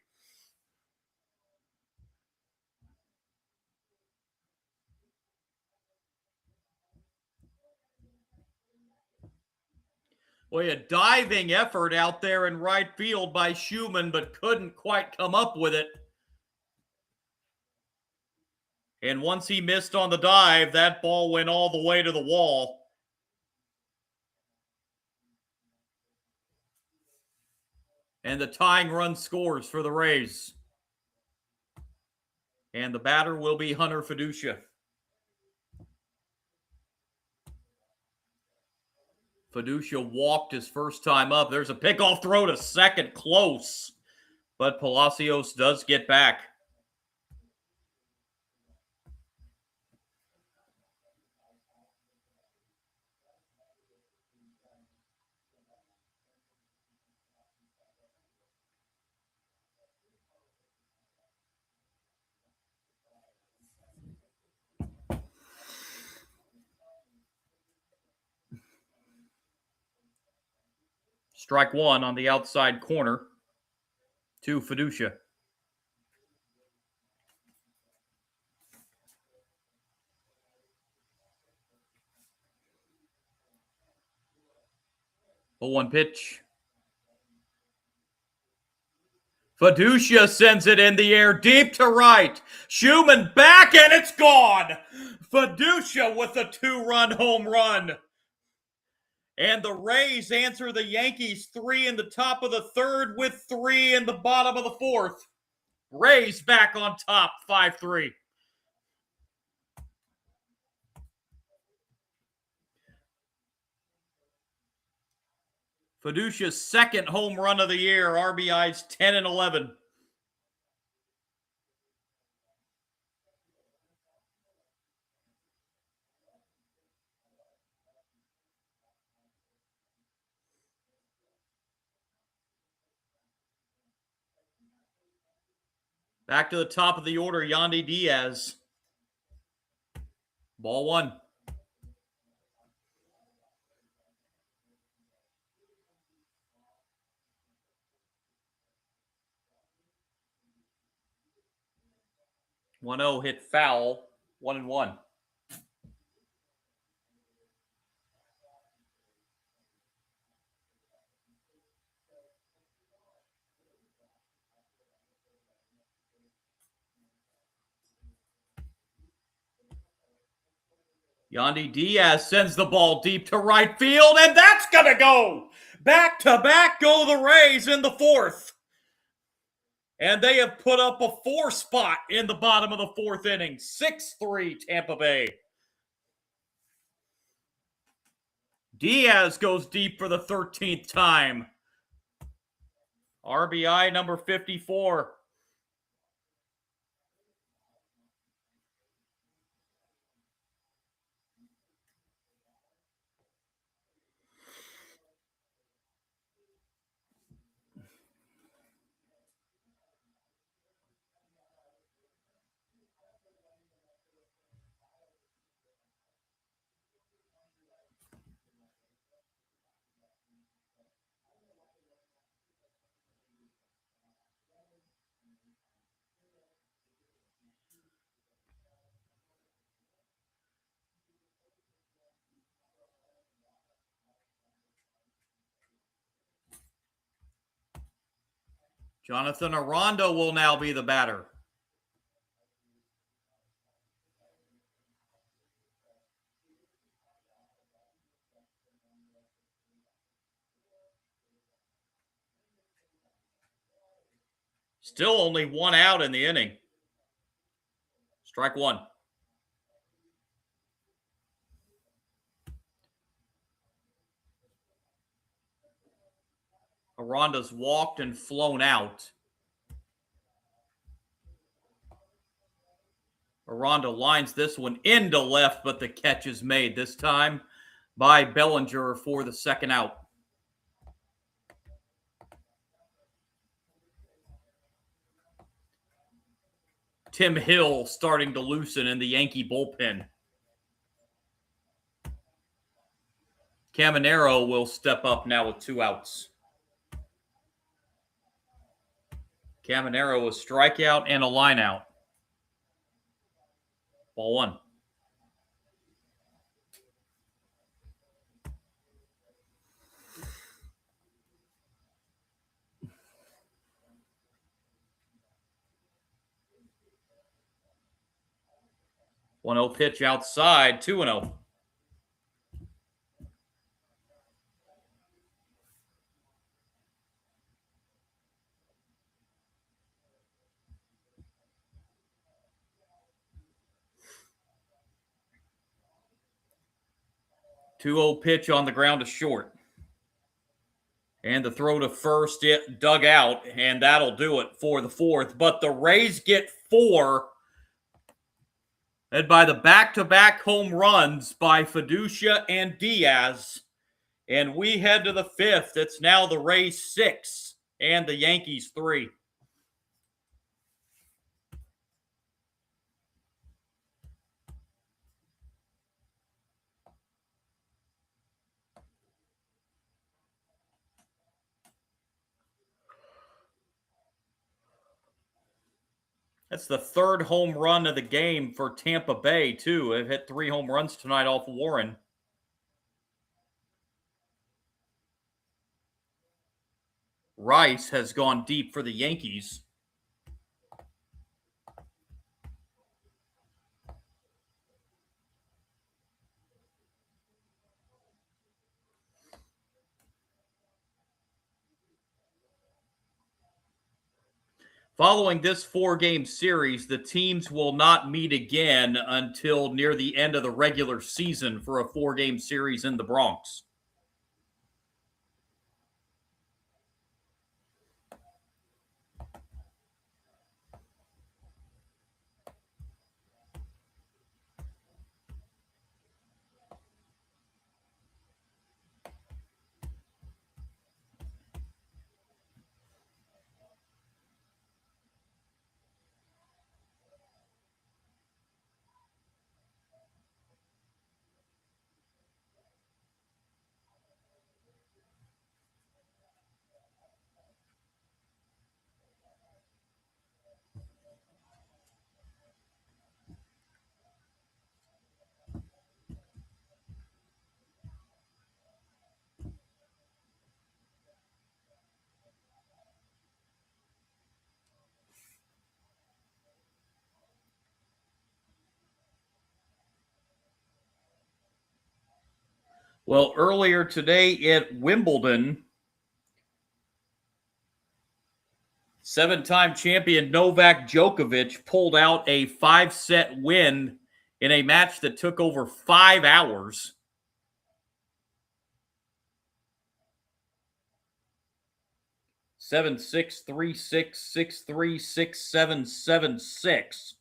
Boy, a diving effort out there in right field by Schumann, but couldn't quite come up with it. And once he missed on the dive, that ball went all the way to the wall. And the tying run scores for the Rays. And the batter will be Hunter Fiducia. Fiducia walked his first time up. There's a pickoff throw to second, close. But Palacios does get back. Strike 1 on the outside corner to Fiducia. The 1 pitch. Fiducia sends it in the air deep to right. Schumann back, and it's gone. Fiducia with a 2-run home run. And the Rays answer the Yankees 3 in the top of the 3rd with 3 in the bottom of the 4th. Rays back on top, 5-3. Fiducia's second home run of the year, RBIs 10 and 11. Back to the top of the order, Yandy Diaz. Ball one. One zero hit foul. 1-1. Yandy Diaz sends the ball deep to right field, and that's going to go. Back to back go the Rays in the fourth. And they have put up a 4 spot in the bottom of the fourth inning. 6-3 Tampa Bay. Diaz goes deep for the 13th time. RBI number 54. Jonathan Aranda will now be the batter. Still only 1 out in the inning. Strike one. Aranda's walked and flown out. Aranda lines this one into left, but the catch is made this time by Bellinger for the second out. Tim Hill starting to loosen in the Yankee bullpen. Caminero will step up now with 2 outs. Caminero a strikeout and a lineout. Ball one. One 0 pitch outside, 2-0. Two 0 pitch on the ground to short. And the throw to first, it dug out, and that'll do it for the fourth. But the Rays get 4, led by the back-to-back home runs by Fiducia and Diaz. And we head to the fifth. It's now the Rays 6 and the Yankees 3. That's the third home run of the game for Tampa Bay, too. They've hit 3 home runs tonight off Warren. Rice has gone deep for the Yankees. Following this 4-game series, the teams will not meet again until near the end of the regular season for a 4-game series in the Bronx. Well, earlier today at Wimbledon, seven-time champion Novak Djokovic pulled out a 5-set win in a match that took over 5 hours. Seven, 6, 3, 6, 6, 3, 6, 7, 7, 6.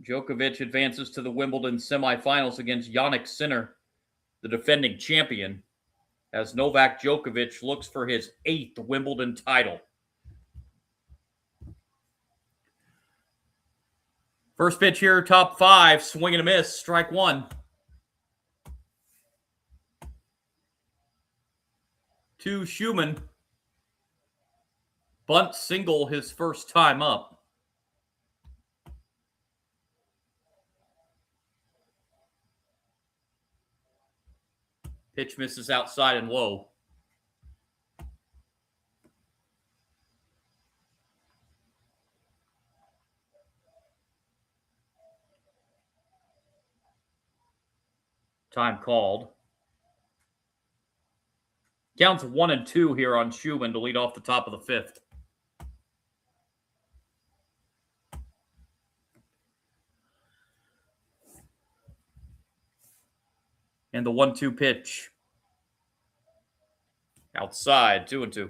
Djokovic advances to the Wimbledon semifinals against Yannick Sinner, the defending champion, as Novak Djokovic looks for his 8th Wimbledon title. First pitch here, top 5, swing and a miss, strike 1. 2, Schumann. Bunt single his first time up. Pitch misses outside and low. Time called. Counts 1 and 2 here on Schumann to lead off the top of the 5th. And the 1-2 pitch. Outside, 2 and 2.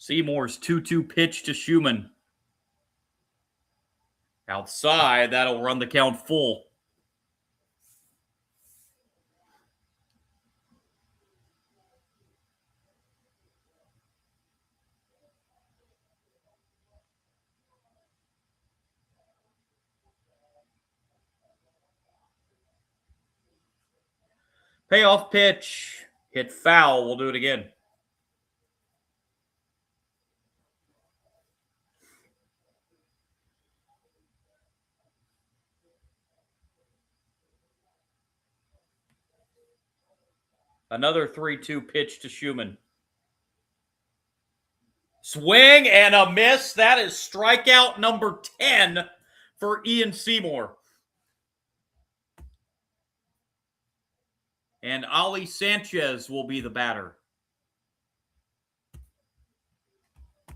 Seymour's 2-2 pitch to Schumann. Outside, that'll run the count full. Payoff pitch. Hit foul. We'll do it again. Another 3-2 pitch to Schumann. Swing and a miss. That is strikeout number 10 for Ian Seymour. And Ali Sanchez will be the batter.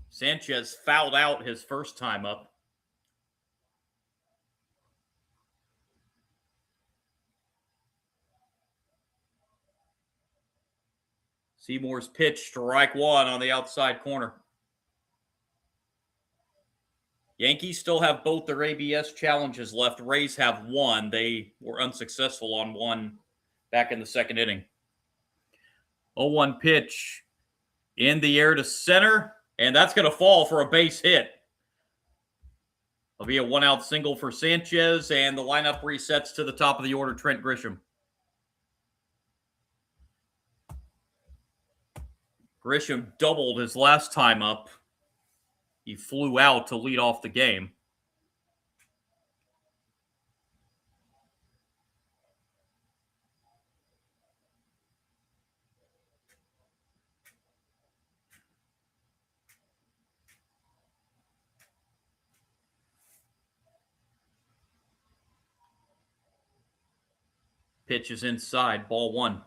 Sanchez fouled out his first time up. Seymour's pitch, strike 1 on the outside corner. Yankees still have both their ABS challenges left. Rays have 1. They were unsuccessful on 1 back in the second inning. 0-1 pitch in the air to center, and that's going to fall for a base hit. It'll be a 1-out single for Sanchez, and the lineup resets to the top of the order, Trent Grisham. Grisham doubled his last time up. He flew out to lead off the game. Pitch is inside, ball 1.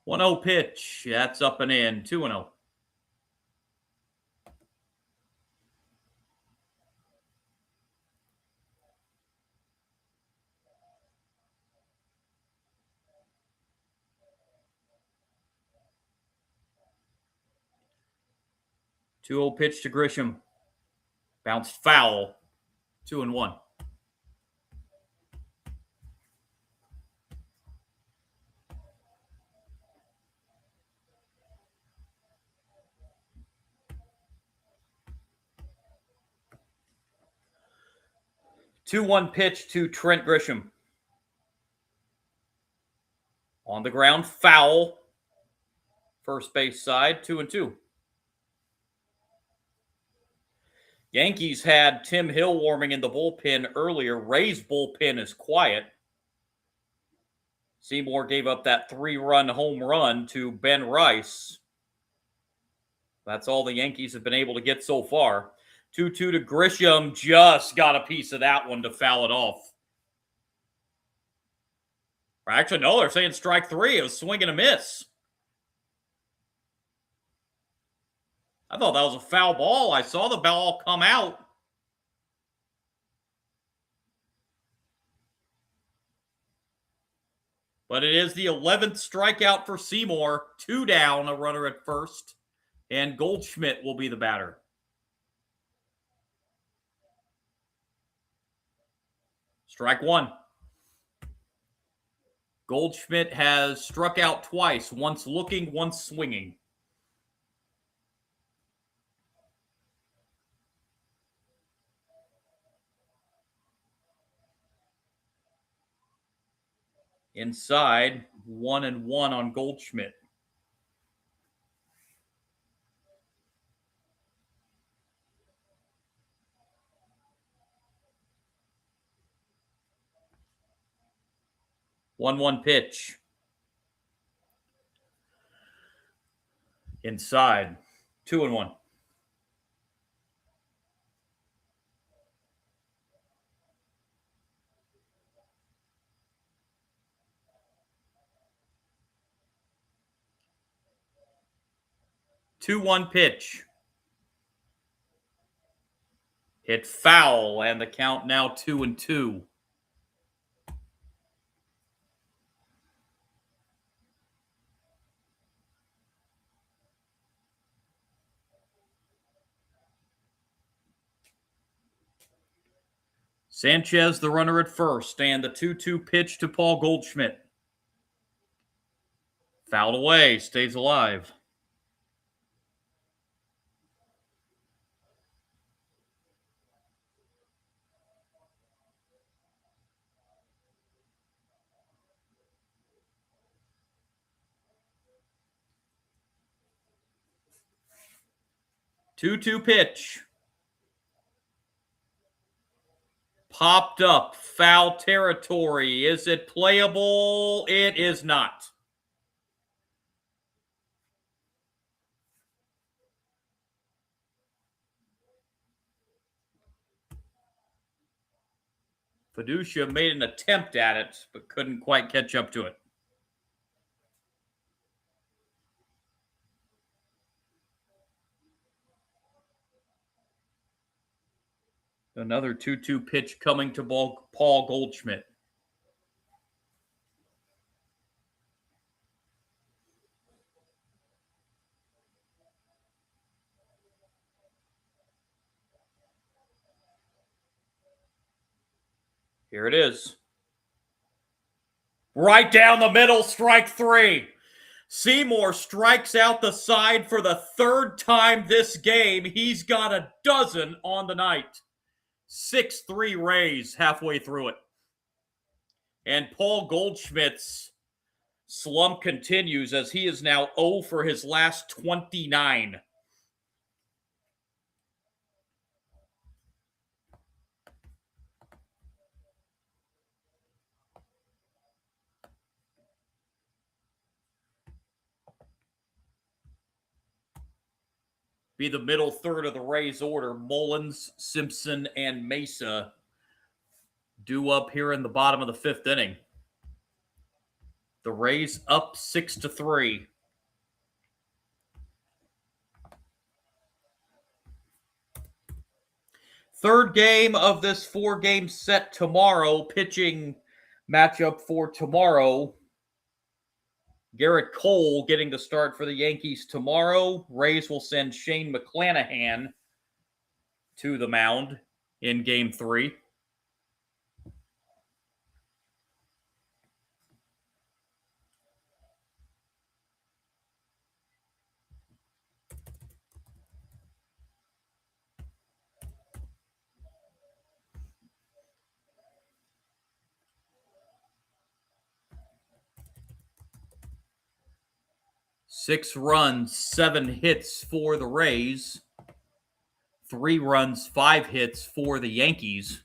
One 0 pitch. That's up and in. 2-0. Two 0 pitch to Grisham. Bounced foul. 2-1. 2-1 pitch to Trent Grisham. On the ground, foul. First base side, 2-2. Yankees had Tim Hill warming in the bullpen earlier. Rays bullpen is quiet. Seymour gave up that 3-run home run to Ben Rice. That's all the Yankees have been able to get so far. 2-2 to Grisham. Just got a piece of that one to foul it off. Actually, no, they're saying strike 3. It was swing and a miss. I thought that was a foul ball. I saw the ball come out. But it is the 11th strikeout for Seymour. 2 down, a runner at first. And Goldschmidt will be the batter. Strike 1. Goldschmidt has struck out twice, once looking, once swinging. Inside, 1-1 on Goldschmidt. One pitch. Inside, 2-1. Two-one pitch. Hit foul, and the count now 2-2. Sanchez, the runner at first, and the 2-2 pitch to Paul Goldschmidt. Fouled away, stays alive. Two-two pitch. Popped up, foul territory. Is it playable? It is not. Fiducia made an attempt at it, but couldn't quite catch up to it. Another 2-2 pitch coming to Paul Goldschmidt. Here it is. Right down the middle, strike 3. Seymour strikes out the side for the 3rd time this game. He's got a dozen on the night. 6-3 Rays halfway through it. And Paul Goldschmidt's slump continues as he is now 0 for his last 29. Be the middle third of the Rays order. Mullins, Simpson, and Mesa due up here in the bottom of the 5th inning. The Rays up 6-3. Third game of this 4-game set tomorrow. Pitching matchup for tomorrow. Garrett Cole getting the start for the Yankees tomorrow. Rays will send Shane McClanahan to the mound in Game 3. 6 runs, 7 hits for the Rays. 3 runs, 5 hits for the Yankees.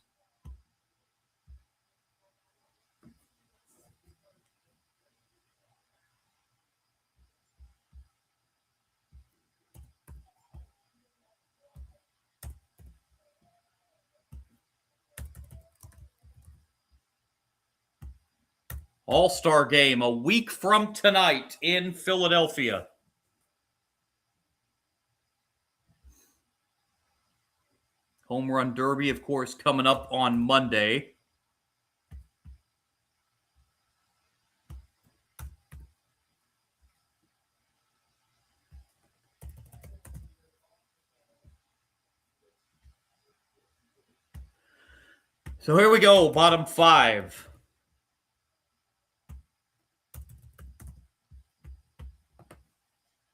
All-Star game a week from tonight in Philadelphia. Home Run Derby, of course, coming up on Monday. So here we go, bottom 5.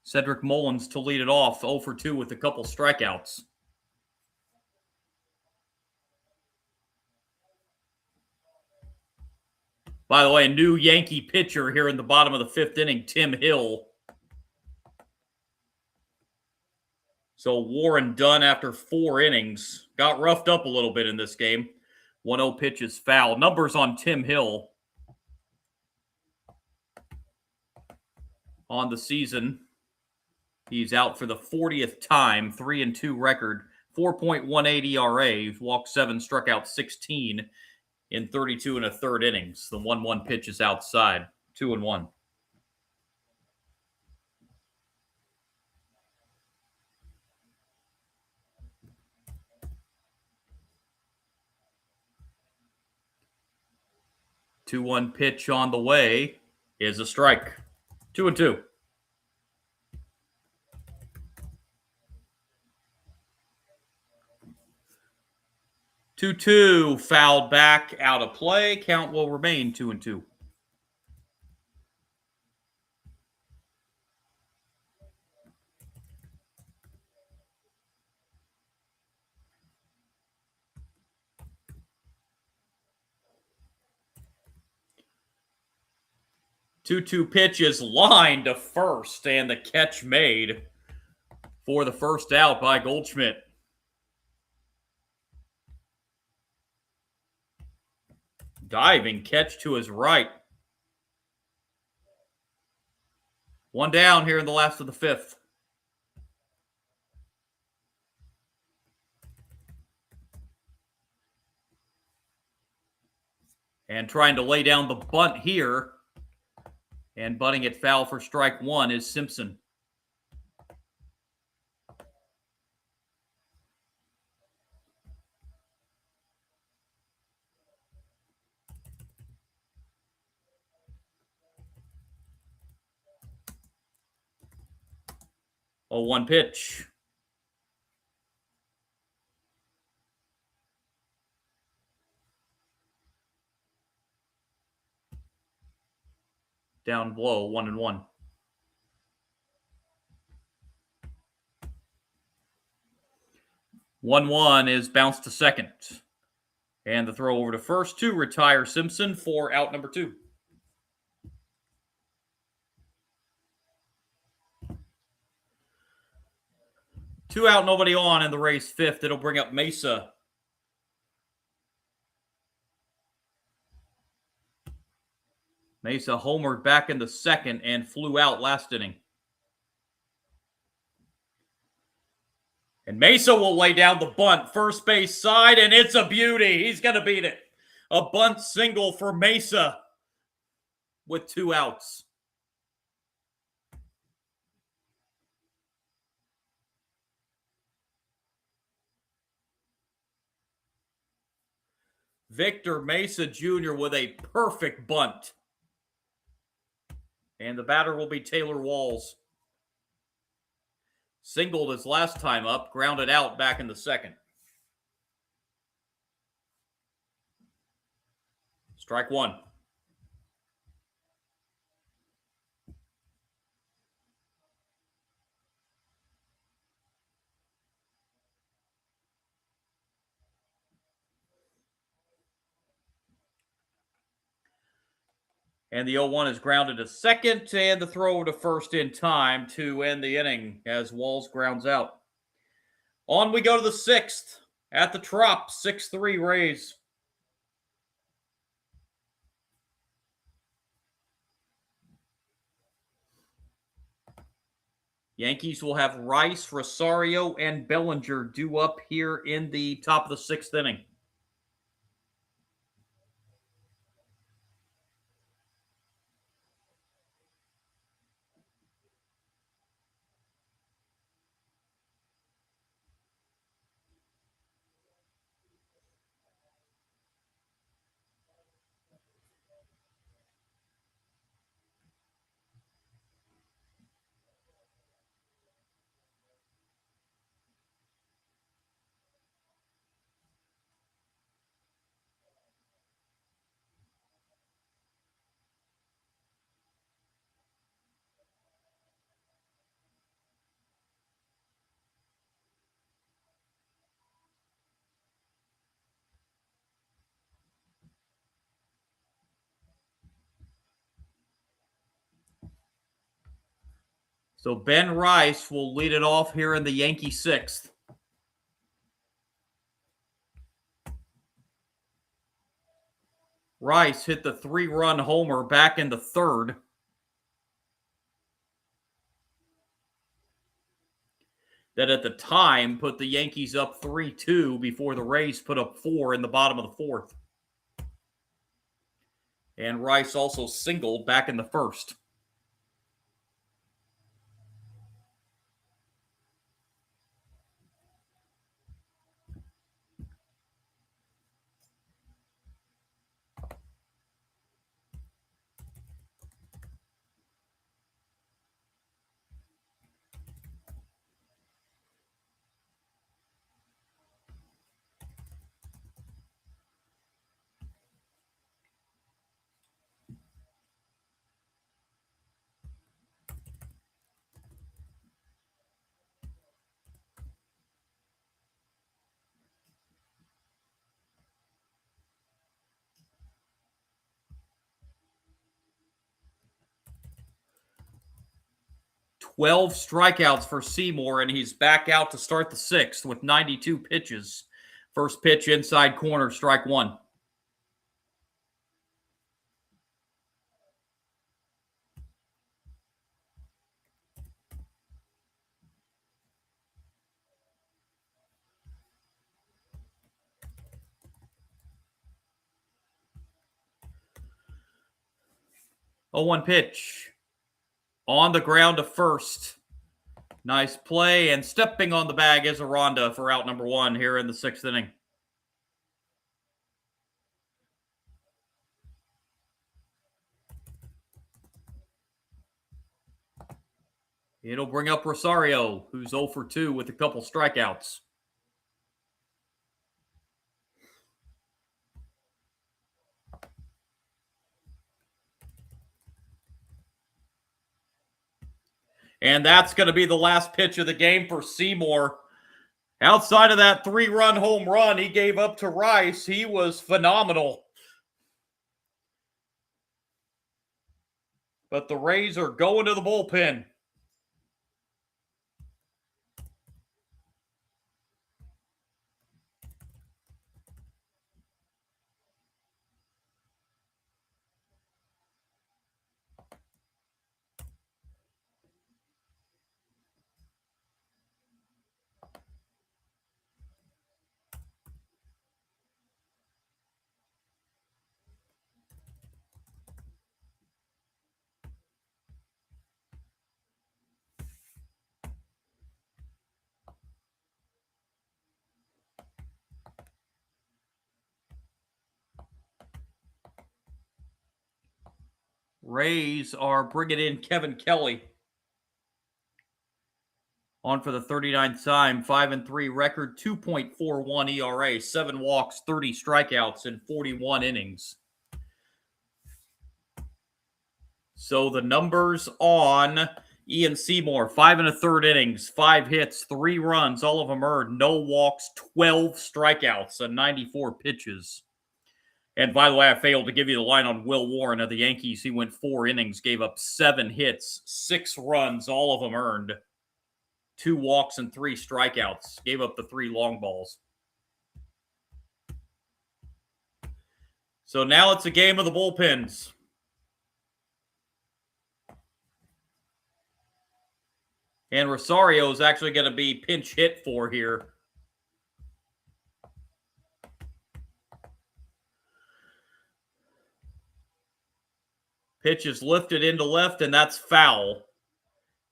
Cedric Mullins to lead it off, 0 for 2 with a couple strikeouts. By the way, a new Yankee pitcher here in the bottom of the 5th inning, Tim Hill. So Warren done after 4 innings. Got roughed up a little bit in this game. 1-0 pitch is foul. Numbers on Tim Hill on the season. He's out for the 40th time, 3-2 record, 4.18 ERA. He's walked 7, struck out 16 in 32 1/3 innings. The 1-1 pitch is outside, 2-1. Two 2-1 pitch on the way is a strike. 2-2. 2-2, fouled back, out of play. Count will remain 2-2. Two pitch is lined to first, and the catch made for the first out by Goldschmidt. Diving catch to his right. 1 down here in the last of the 5th. And trying to lay down the bunt here. And bunting it foul for strike 1 is Simpson. Oh, 1 pitch. Down low, 1-1. One is bounced to second. And the throw over to first to retire Simpson for out number 2. Two out, nobody on in the Rays' 5th. It'll bring up Mesa. Mesa homered back in the 2nd and flew out last inning. And Mesa will lay down the bunt, first base side, and it's a beauty. He's going to beat it. A bunt single for Mesa with 2 outs. Victor Mesa Jr. with a perfect bunt. And the batter will be Taylor Walls. Singled his last time up, grounded out back in the 2nd. Strike 1. And the 0-1 is grounded to second, and the throw to first in time to end the inning as Walls grounds out. On we go to the sixth at the Trop, 6-3 Rays. Yankees will have Rice, Rosario, and Bellinger due up here in the top of the sixth inning. So Ben Rice will lead it off here in the Yankee sixth. Rice hit the 3-run homer back in the third. That at the time put the Yankees up 3-2 before the Rays put up 4 in the bottom of the fourth. And Rice also singled back in the first. "12 strikeouts for Seymour, and he's back out to start the sixth with 92 pitches. First pitch inside corner, strike one. Oh, 1 pitch. On the ground to first. Nice play, and stepping on the bag is Aranda for out number 1 here in the sixth inning. It'll bring up Rosario, who's 0 for 2 with a couple strikeouts. And that's going to be the last pitch of the game for Seymour. Outside of that 3-run home run he gave up to Rice, he was phenomenal. But the Rays are going to the bullpen. Rays are bringing in Kevin Kelly. On for the 39th time, 5-3 record, 2.41 ERA, 7 walks, 30 strikeouts in 41 innings. So the numbers on Ian Seymour, 5 1/3 innings, 5 hits, 3 runs, all of them earned, no walks, 12 strikeouts, and 94 pitches. And by the way, I failed to give you the line on Will Warren of the Yankees. He went 4 innings, gave up 7 hits, 6 runs, all of them earned, 2 walks and 3 strikeouts. Gave up the 3 long balls. So now it's a game of the bullpens. And Rosario is actually going to be pinch hit for here. Pitch is lifted into left, and that's foul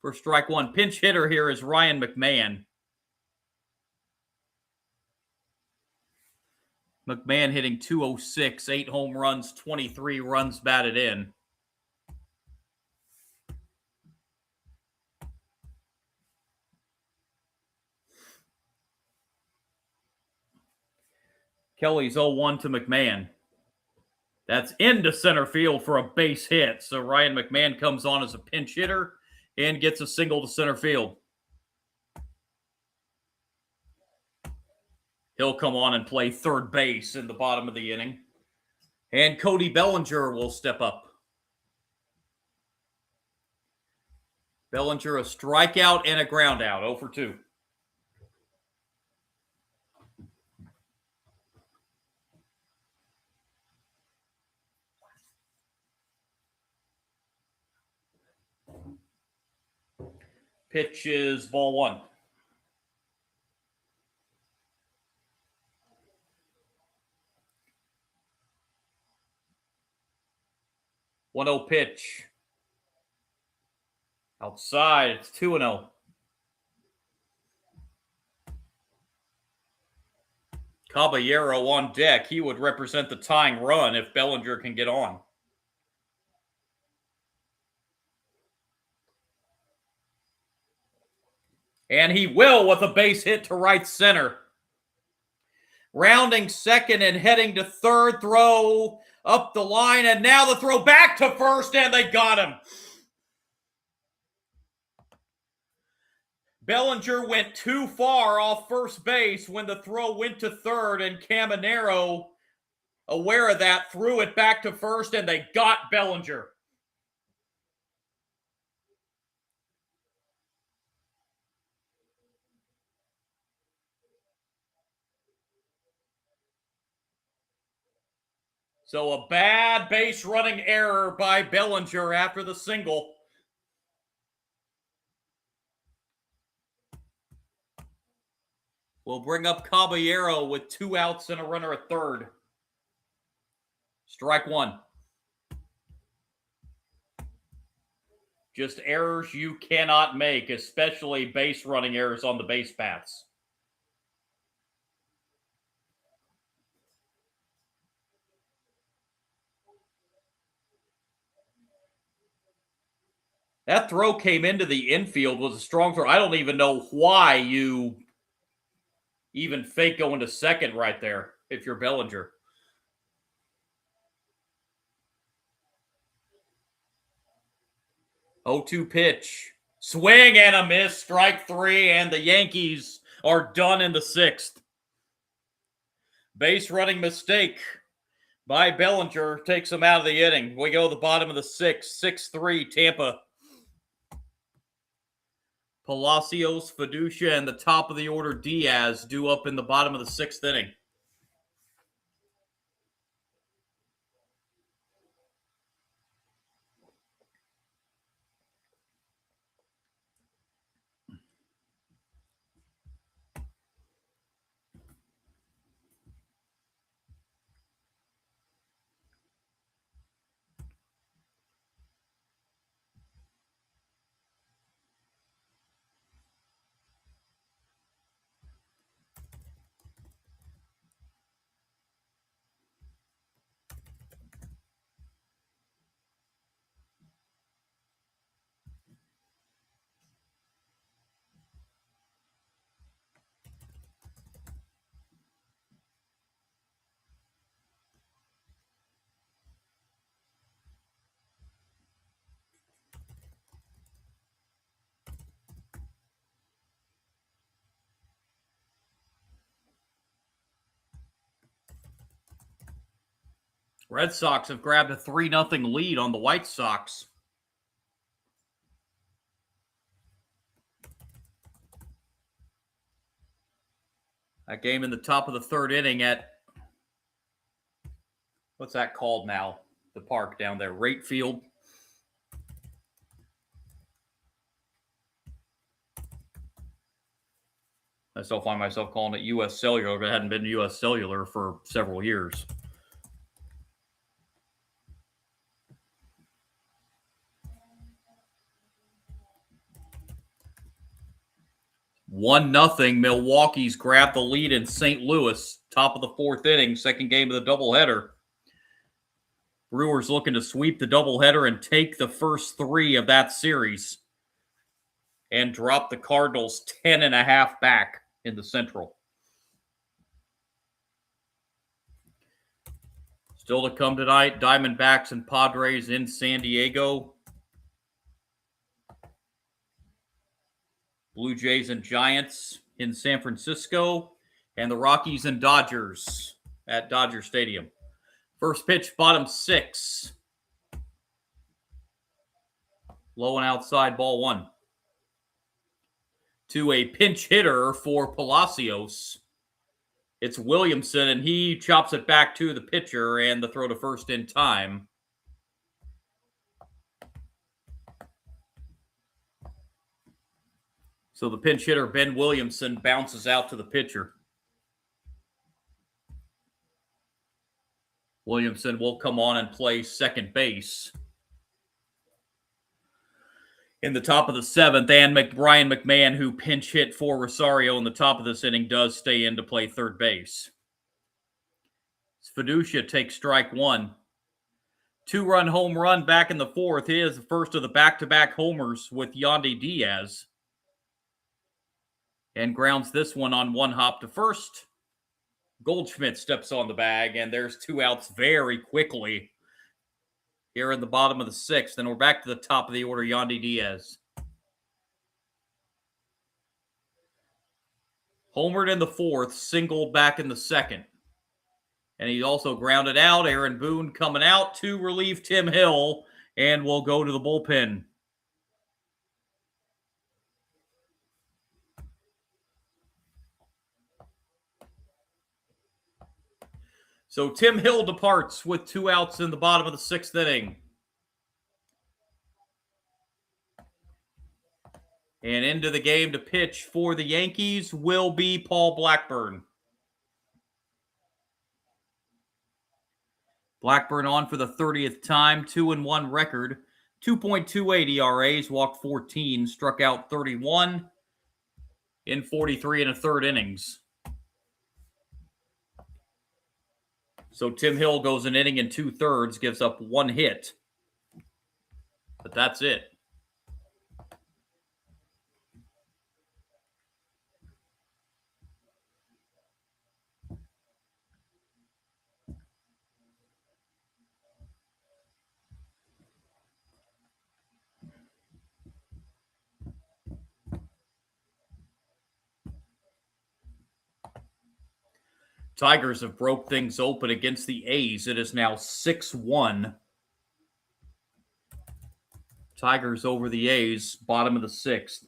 for strike 1. Pinch hitter here is Ryan McMahon. McMahon hitting .206, 8 home runs, 23 runs batted in. Kelly's 0-1 to McMahon. That's into center field for a base hit. So Ryan McMahon comes on as a pinch hitter and gets a single to center field. He'll come on and play third base in the bottom of the inning. And Cody Bellinger will step up. Bellinger a strikeout and a ground out, 0 for 2. Pitch is ball 1. 1-0 pitch. Outside, it's 2-0. Caballero on deck. He would represent the tying run if Bellinger can get on. And he will with a base hit to right center. Rounding second and heading to third, throw up the line, and now the throw back to first, and they got him. Bellinger went too far off first base when the throw went to third, and Caminero, aware of that, threw it back to first, and they got Bellinger. So a bad base running error by Bellinger after the single. We'll bring up Caballero with 2 outs and a runner at third. Strike 1. Just errors you cannot make, especially base running errors on the base paths. That throw came into the infield, was a strong throw. I don't even know why you even fake going to second right there if you're Bellinger. 0-2 pitch. Swing and a miss. Strike 3, and the Yankees are done in the 6th. Base running mistake by Bellinger takes them out of the inning. We go to the bottom of the 6th. 6-3 Tampa. Palacios, Fiducia, and the top of the order Diaz due up in the bottom of the 6th inning. Red Sox have grabbed a 3-0 lead on the White Sox. That game in the top of the third inning at, what's that called now? The park down there, Rate Field. I still find myself calling it U.S. Cellular, but it hadn't been U.S. Cellular for several years. 1-0. Milwaukee's grabbed the lead in St. Louis, top of the fourth inning, second game of the doubleheader. Brewers looking to sweep the doubleheader and take the first 3 of that series and drop the Cardinals 10.5 back in the Central. Still to come tonight, Diamondbacks and Padres in San Diego. Blue Jays and Giants in San Francisco. And the Rockies and Dodgers at Dodger Stadium. First pitch, bottom 6. Low and outside, ball 1. To a pinch hitter for Palacios. It's Williamson, and he chops it back to the pitcher, and the throw to first in time. So the pinch hitter, Ben Williamson, bounces out to the pitcher. Williamson will come on and play second base. In the top of the 7th, and Brian McMahon, who pinch hit for Rosario in the top of this inning, does stay in to play third base. Fiducia takes strike 1. 2-run home run back in the 4th. He is the first of the back-to-back homers with Yandy Diaz. And grounds this one on 1 hop to first. Goldschmidt steps on the bag, and there's 2 outs very quickly here in the bottom of the 6th. And we're back to the top of the order, Yandy Diaz. Homered in the 4th, singled back in the 2nd. And he also grounded out. Aaron Boone coming out to relieve Tim Hill, and will go to the bullpen. So Tim Hill departs with 2 outs in the bottom of the 6th inning. And into the game to pitch for the Yankees will be Paul Blackburn. Blackburn on for the 30th time, 2-1 record, 2.28 ERAs, walked 14, struck out 31 in 43 1/3 innings. So Tim Hill goes an inning and 2/3, gives up 1 hit. But that's it. Tigers have broke things open against the A's. It is now 6-1. Tigers over the A's, bottom of the 6th.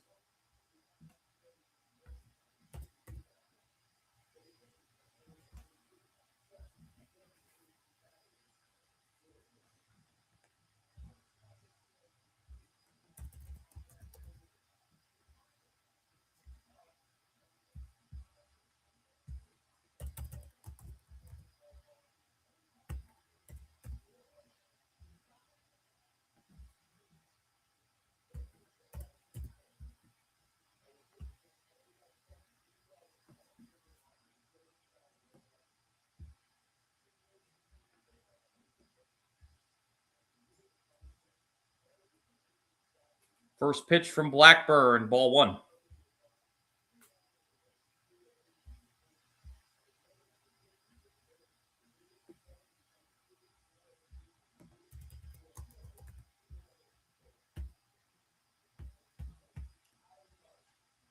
First pitch from Blackburn, ball 1.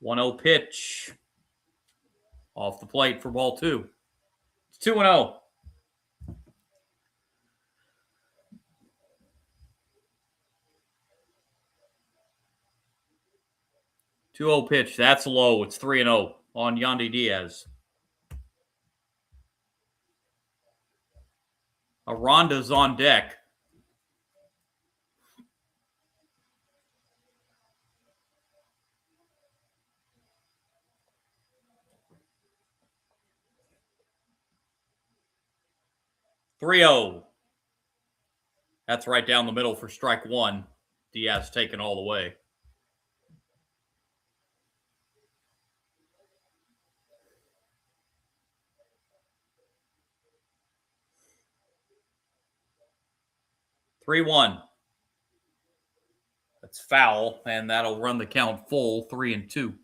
One-zero pitch off the plate for ball 2. It's 2-0. 2-0 pitch. That's low. It's 3-0 on Yandy Diaz. Aranda's on deck. (3-0). That's right down the middle for strike one. Diaz taken all the way. (3-1). That's foul, and that'll run the count full, 3-2.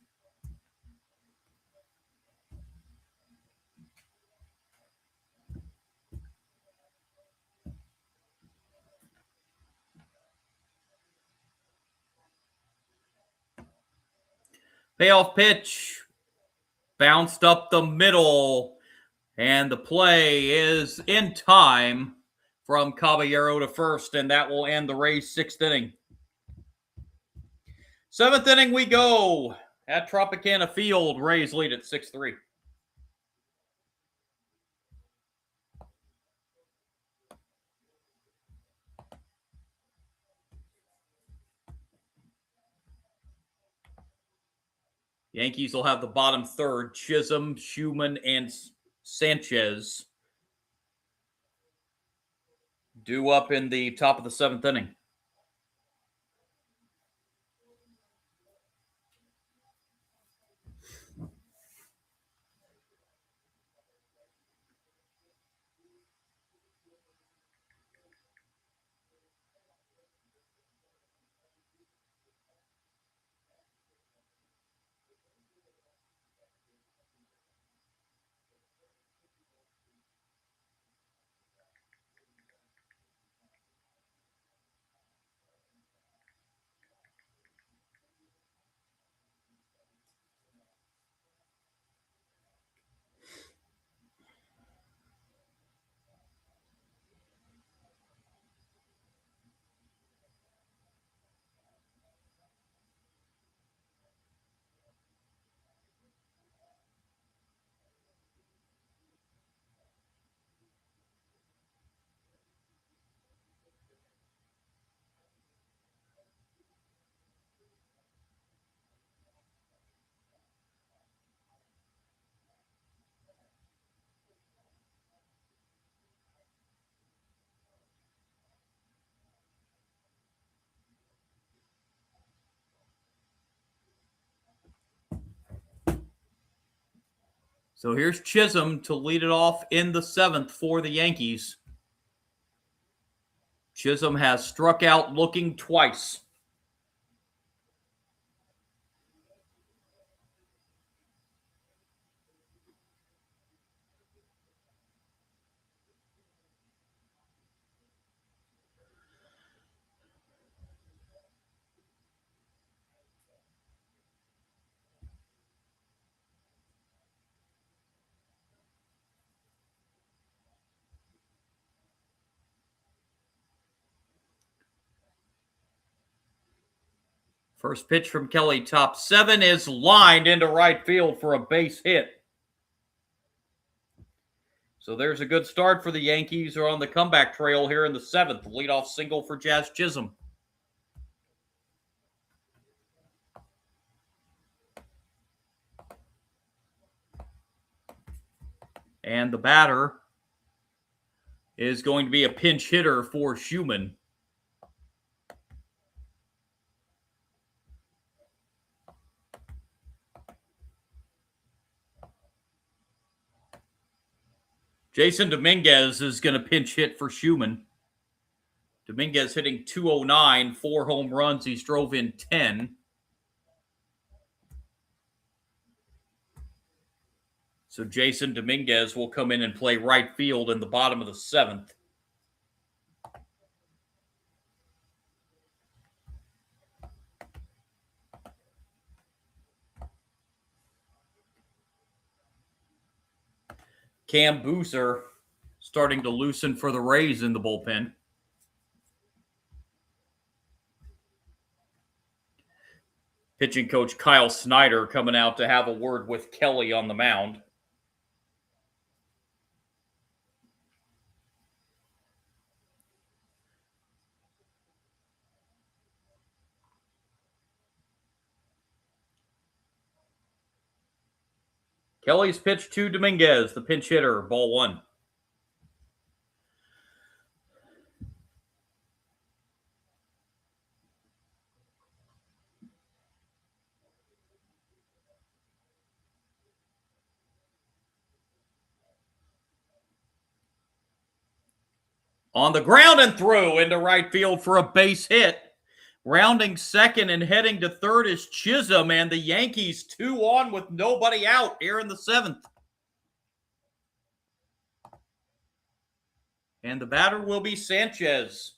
Payoff pitch. Bounced up the middle. And the play is in time from Caballero to first, and that will end the Rays' 6th inning. 7th inning we go at Tropicana Field. Rays lead at 6-3. Yankees will have the bottom third. Chisholm, Schumann, and Sanchez due up in the top of the 7th inning. So here's Chisholm to lead it off in the 7th for the Yankees. Chisholm has struck out looking twice. First pitch from Kelly, top 7, is lined into right field for a base hit. So there's a good start for the Yankees, who are on the comeback trail here in the 7th. Leadoff single for Jazz Chisholm. And the batter is going to be a pinch hitter for Schumann. Jason Dominguez is going to pinch hit for Schumann. Dominguez hitting .209, 4 home runs. He's drove in 10. So Jason Dominguez will come in and play right field in the bottom of the 7th. Cam Boozer starting to loosen for the Rays in the bullpen. Pitching coach Kyle Snyder coming out to have a word with Kelly on the mound. Kelly's pitch to Dominguez, the pinch hitter, ball one. On the ground and through into right field for a base hit. Rounding second and heading to third is Chisholm, and the Yankees 2 on with nobody out here in the seventh. And the batter will be Sanchez.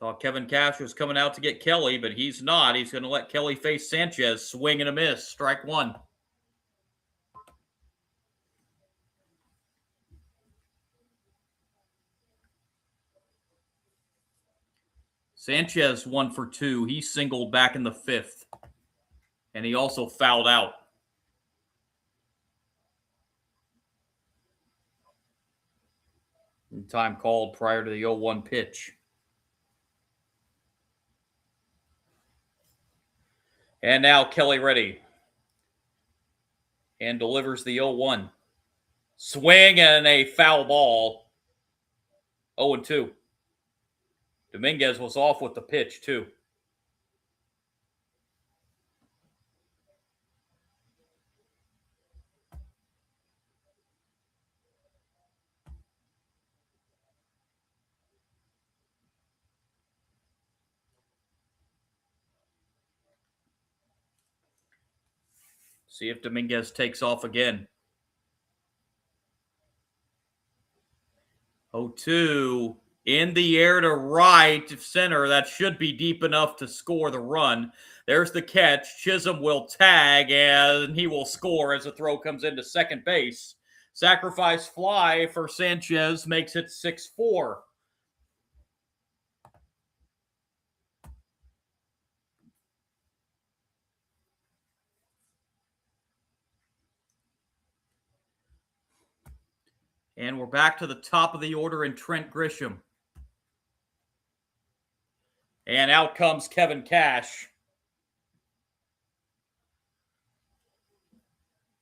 Thought Kevin Cash was coming out to get Kelly, but he's not. He's going to let Kelly face Sanchez. Swing and a miss. Strike one. Sanchez 1 for 2. He singled back in the fifth. And he also fouled out. Time called prior to the 0-1 pitch. And now Kelly ready. And delivers the 0-1. Swing and a foul ball. 0-2. Dominguez was off with the pitch, too. See if Dominguez takes off again. 0-2. In the air to right center. That should be deep enough to score the run. There's the catch. Chisholm will tag, and he will score as the throw comes into second base. Sacrifice fly for Sanchez makes it 6-4. And we're back to the top of the order in Trent Grisham. And out comes Kevin Cash.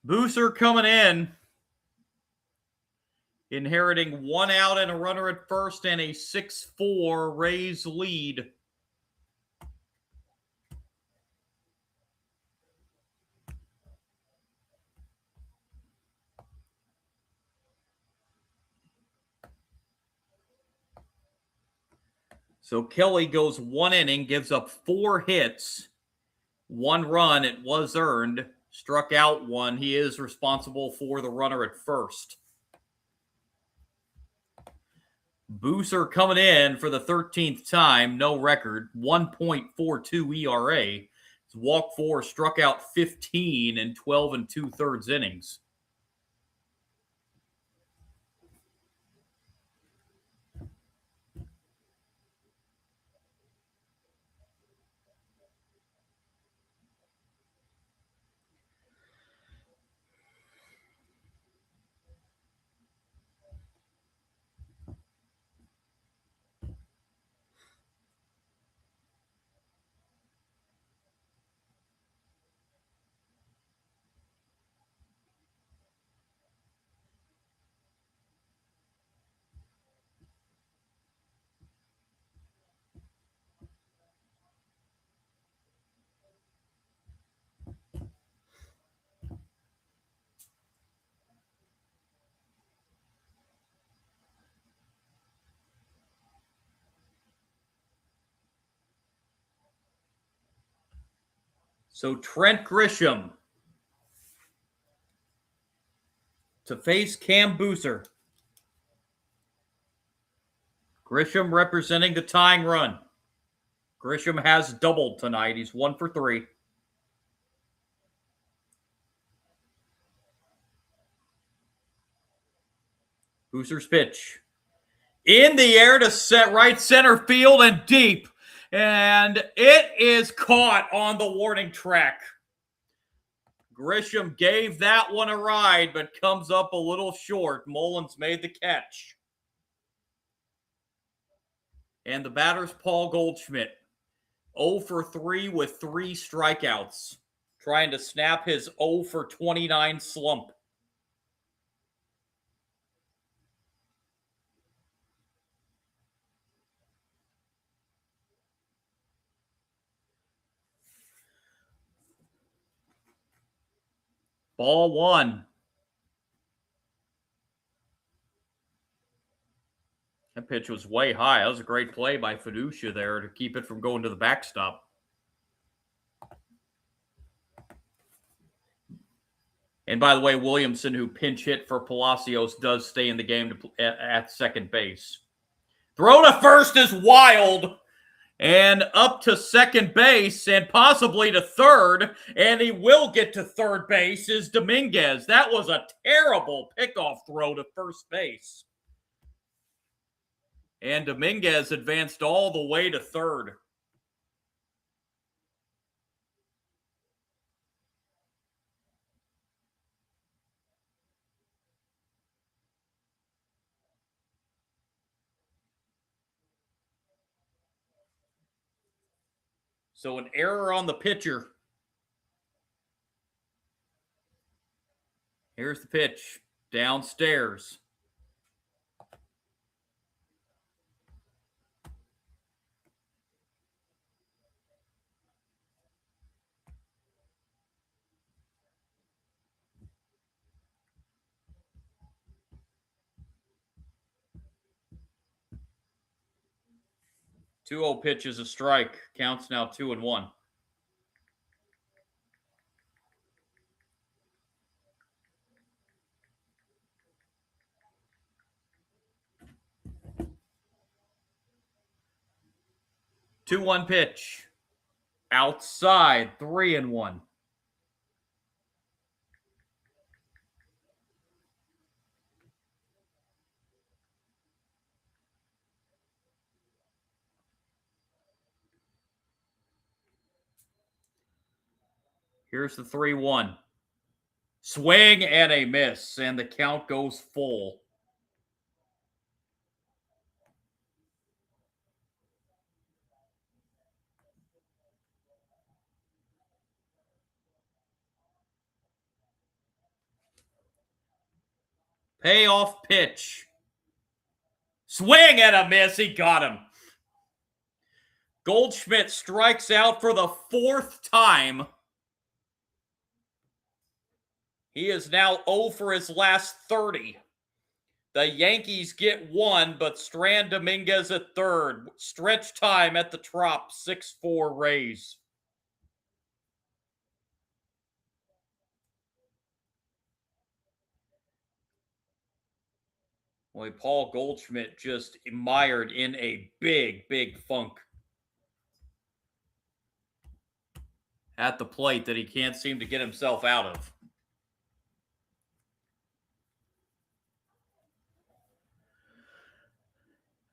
Booser coming in. Inheriting 1 out and a runner at first and a 6-4 Rays lead. So Kelly goes 1 inning, gives up 4 hits, 1 run. It was earned. Struck out 1. He is responsible for the runner at first. Booser coming in for the 13th time. No record. 1.42 ERA. Walked 4, struck out 15 in 12 2/3 innings. So Trent Grisham to face Cam Boozer. Grisham representing the tying run. Grisham has doubled tonight. He's 1 for 3. Boozer's pitch. In the air to set right center field and deep. And it is caught on the warning track. Grisham gave that one a ride, but comes up a little short. Mullins made the catch. And the batter's Paul Goldschmidt. 0 for 3 with 3 strikeouts. Trying to snap his 0 for 29 slump. Ball 1. That pitch was way high. That was a great play by Fiducia there to keep it from going to the backstop. And by the way, Williamson, who pinch hit for Palacios, does stay in the game at second base. Throw to first is wild. And up to second base and possibly to third. And he will get to third base is Dominguez. That was a terrible pickoff throw to first base. And Dominguez advanced all the way to third. So an error on the pitcher. Here's the pitch. Downstairs. Two-zero pitch is a strike. Counts now 2-1. Two-one pitch. Outside, 3-1. Here's the 3-1. Swing and a miss, and the count goes full. Payoff pitch. Swing and a miss. He got him. Goldschmidt strikes out for the 4th time. He is now 0 for his last 30. The Yankees get 1, but Strand Dominguez at third. Stretch time at the Trop, 6-4 Rays. Boy, Paul Goldschmidt just mired in a big, big funk at the plate that he can't seem to get himself out of.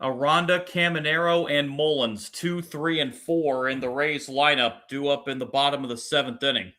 Aranda, Caminero, and Mullins, 2, 3, and 4 in the Rays lineup, due up in the bottom of the 7th inning.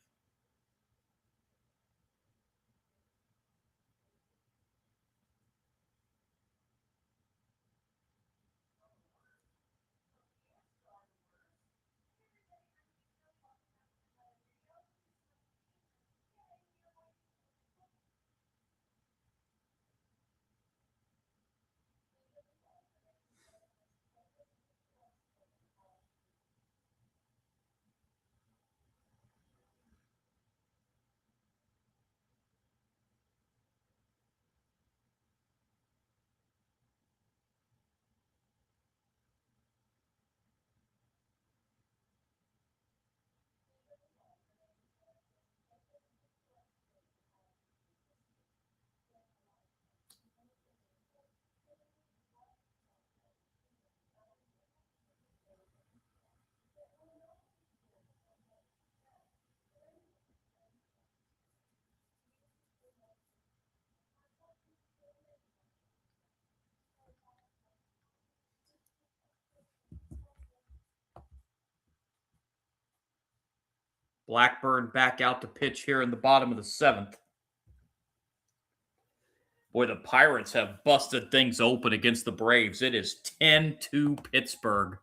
Blackburn back out to pitch here in the bottom of the 7th. Boy, the Pirates have busted things open against the Braves. It is 10-2 Pittsburgh.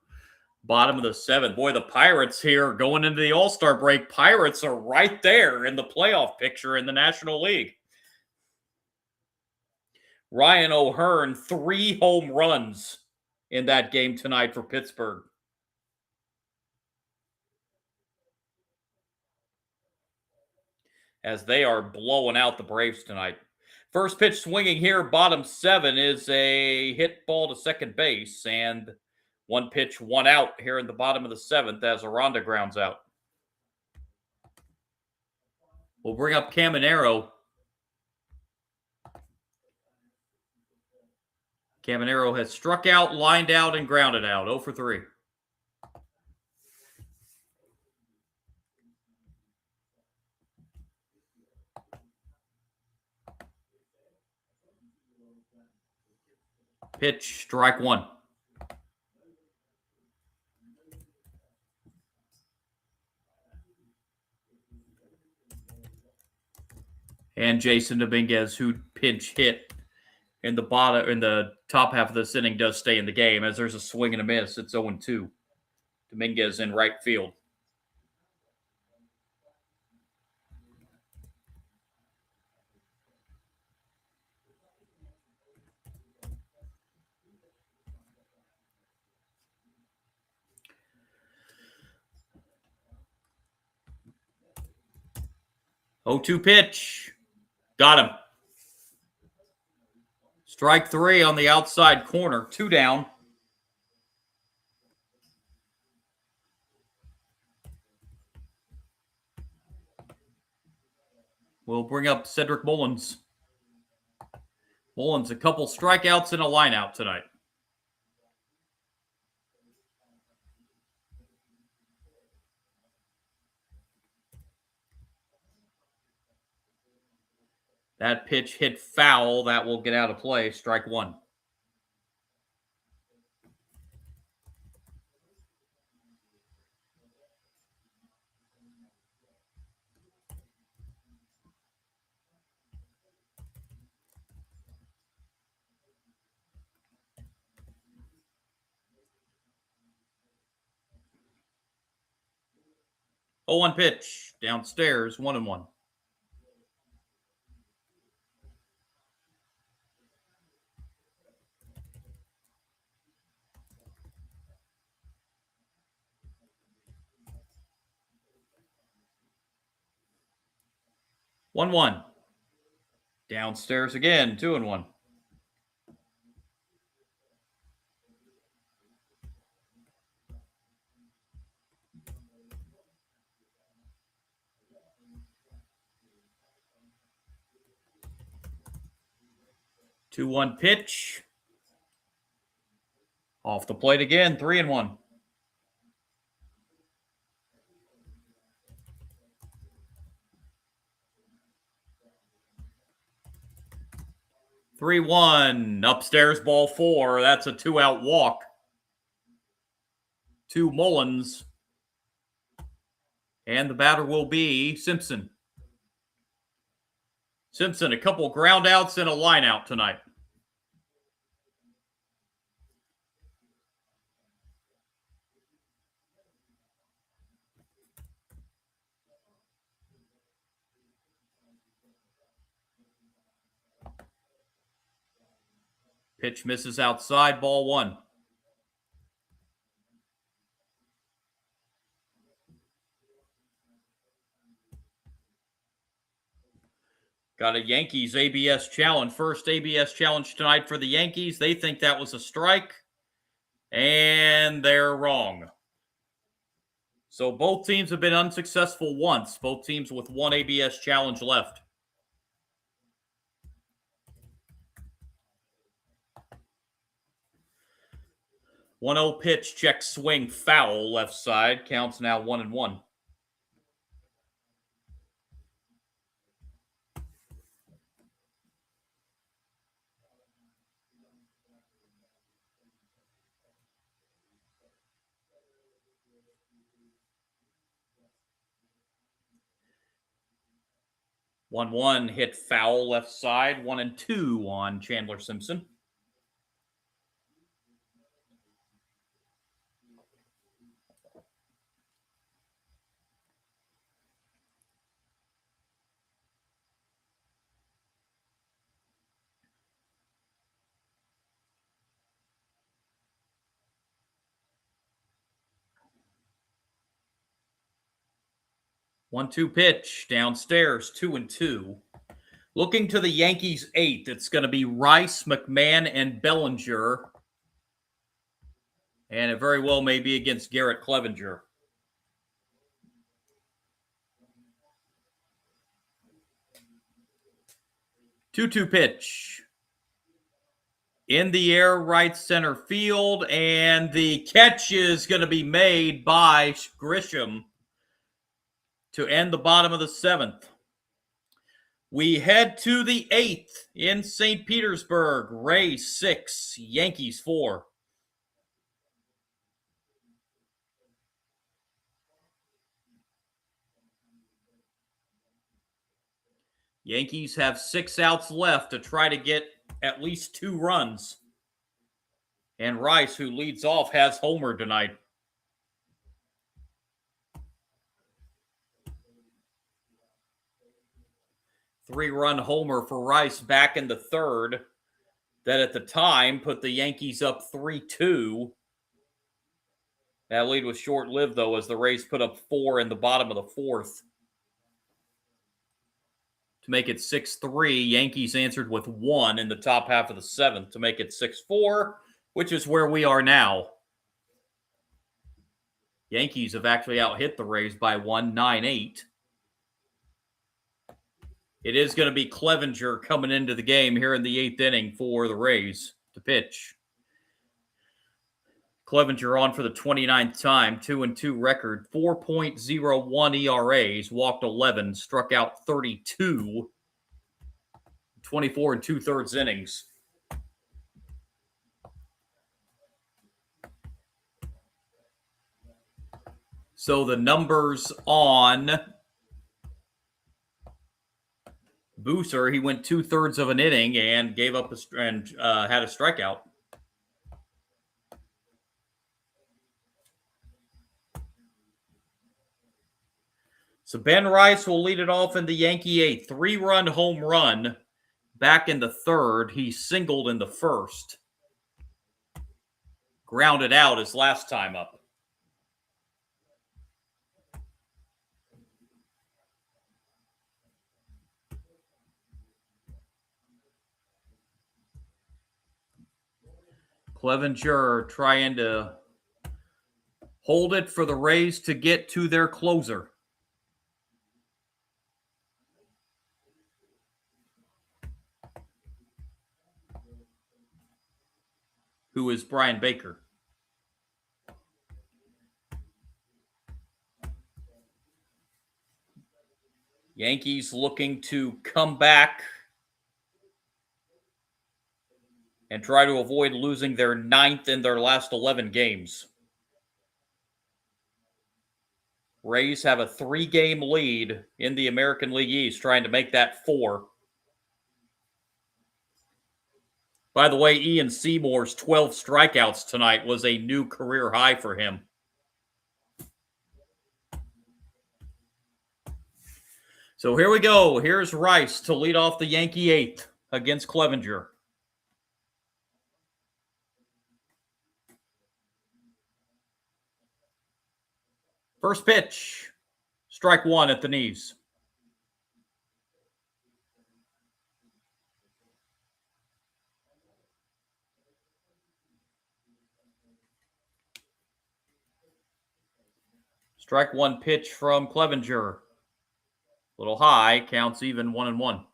Bottom of the 7th. Boy, the Pirates here going into the All-Star break. Pirates are right there in the playoff picture in the National League. Ryan O'Hearn, 3 home runs in that game tonight for Pittsburgh. As they are blowing out the Braves tonight. First pitch swinging here, bottom 7 is a hit ball to second base, and 1 pitch, 1 out here in the bottom of the 7th as Aranda grounds out. We'll bring up Caminero. Caminero has struck out, lined out, and grounded out. 0 for 3. Pitch, strike 1. And Jason Dominguez, who pinch hit in the top half of this inning, does stay in the game as there's a swing and a miss. It's 0-2. Dominguez in right field. Oh-2 pitch. Got him. Strike 3 on the outside corner. 2 down. We'll bring up Cedric Mullins. Mullins, a couple strikeouts and a lineout tonight. That pitch hit foul. That will get out of play. Strike 1. Oh, 1 pitch. Downstairs, 1-1. One one. Downstairs again, 2-1. Two one pitch. Off the plate again, 3-1. Three one. Upstairs, ball 4. That's a 2-out walk to Mullins. And the batter will be Simpson. Simpson, a couple ground outs and a line out tonight. Pitch misses outside, ball 1. Got a Yankees ABS challenge. First ABS challenge tonight for the Yankees. They think that was a strike, and they're wrong. So both teams have been unsuccessful once. Both teams with 1 ABS challenge left. One 0 pitch, check swing, foul, left side. Counts now 1-1. 1-1 hit foul left side. 1-2 on Chandler Simpson. One-two pitch downstairs, 2-2. Looking to the Yankees' 8th, it's going to be Rice, McMahon, and Bellinger. And it very well may be against Garrett Clevenger. 2-2 pitch. In the air, right center field, and the catch is going to be made by Grisham to end the bottom of the 7th. We head to the 8th in St. Petersburg. Rays 6, Yankees 4. Yankees have 6 outs left to try to get at least 2 runs. And Rice, who leads off, has homer tonight. Three-run homer for Rice back in the 3rd. That at the time put the Yankees up 3-2. That lead was short-lived, though, as the Rays put up 4 in the bottom of the 4th. To make it 6-3, Yankees answered with 1 in the top half of the 7th to make it 6-4, which is where we are now. Yankees have actually out-hit the Rays by 1, 9-8. It is going to be Clevenger coming into the game here in the 8th inning for the Rays to pitch. Clevenger on for the 29th time, 2-2 record, 4.01 ERAs, walked 11, struck out 32, 24 2/3 innings. So the numbers on Booser, he went 2/3 of an inning and gave up had a strikeout. So Ben Rice will lead it off in the Yankee 8th. 3-run home run back in the 3rd. He singled in the 1st. Grounded out his last time up. Clevenger trying to hold it for the Rays to get to their closer. Who is Brian Baker. Yankees looking to come back and try to avoid losing their 9th in their last 11 games. Rays have a 3-game lead in the American League East, trying to make that 4. By the way, Ian Seymour's 12 strikeouts tonight was a new career high for him. So here we go. Here's Rice to lead off the Yankee 8th against Clevenger. First pitch, strike 1 at the knees. Strike 1 pitch from Clevenger. Little high, counts even 1-1.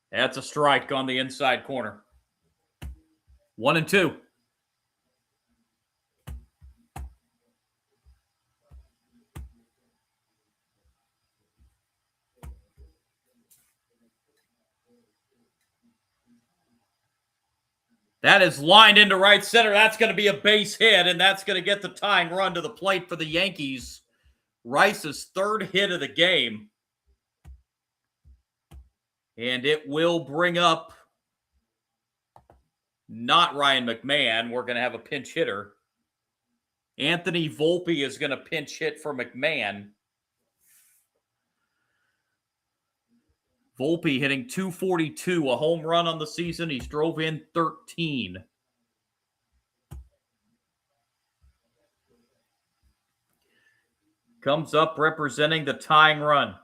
That's a strike on the inside corner. 1-2. That is lined into right center. That's going to be a base hit, and that's going to get the tying run to the plate for the Yankees. Rice's third hit of the game. And it will bring up not Ryan McMahon. We're going to have a pinch hitter. Anthony Volpe is going to pinch hit for McMahon. Volpe hitting .242, a home run on the season. He's drove in 13. Comes up representing the tying run.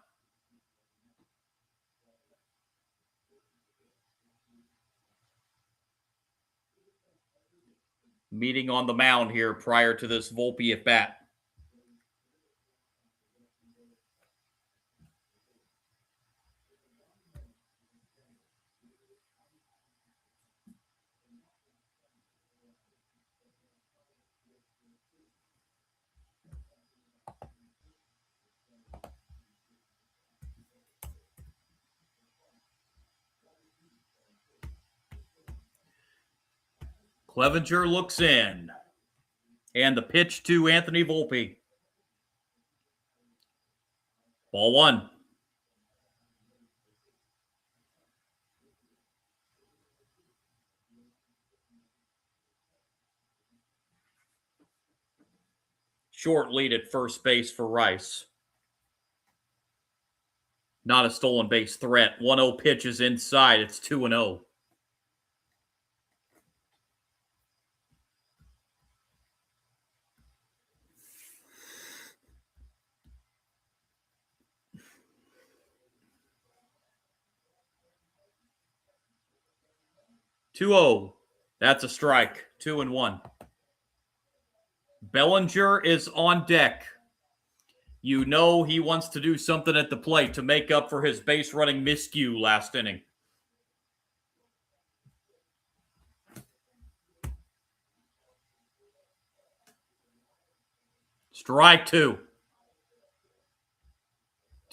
Meeting on the mound here prior to this Volpe at bat. Clevenger looks in. And the pitch to Anthony Volpe. Ball one. Short lead at first base for Rice. Not a stolen base threat. 1-0 pitch is inside. It's 2-0. That's a strike. 2-1. Bellinger is on deck. You know he wants to do something at the plate to make up for his base running miscue last inning. Strike two.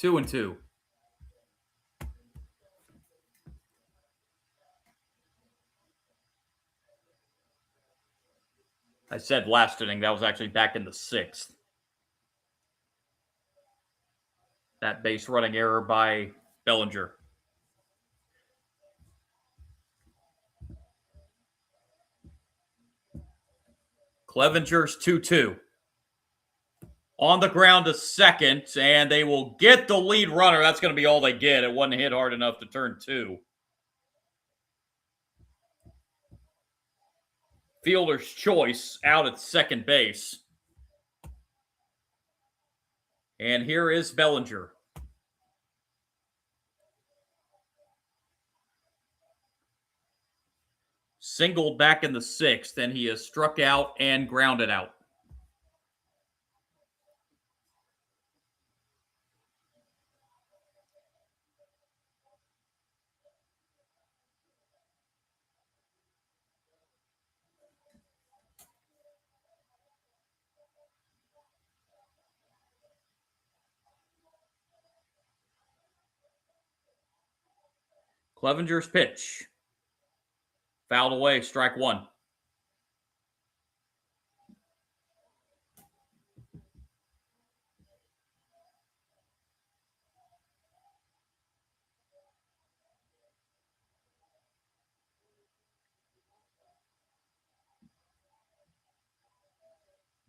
2-2. I said last inning. That was actually back in the 6th. That base running error by Bellinger. Clevenger's 2-2. On the ground to second, and they will get the lead runner. That's going to be all they get. It wasn't hit hard enough to turn 2. Fielder's choice out at second base. And here is Bellinger. Singled back in the 6th, and he is struck out and grounded out. Clevenger's pitch. Fouled away, strike one.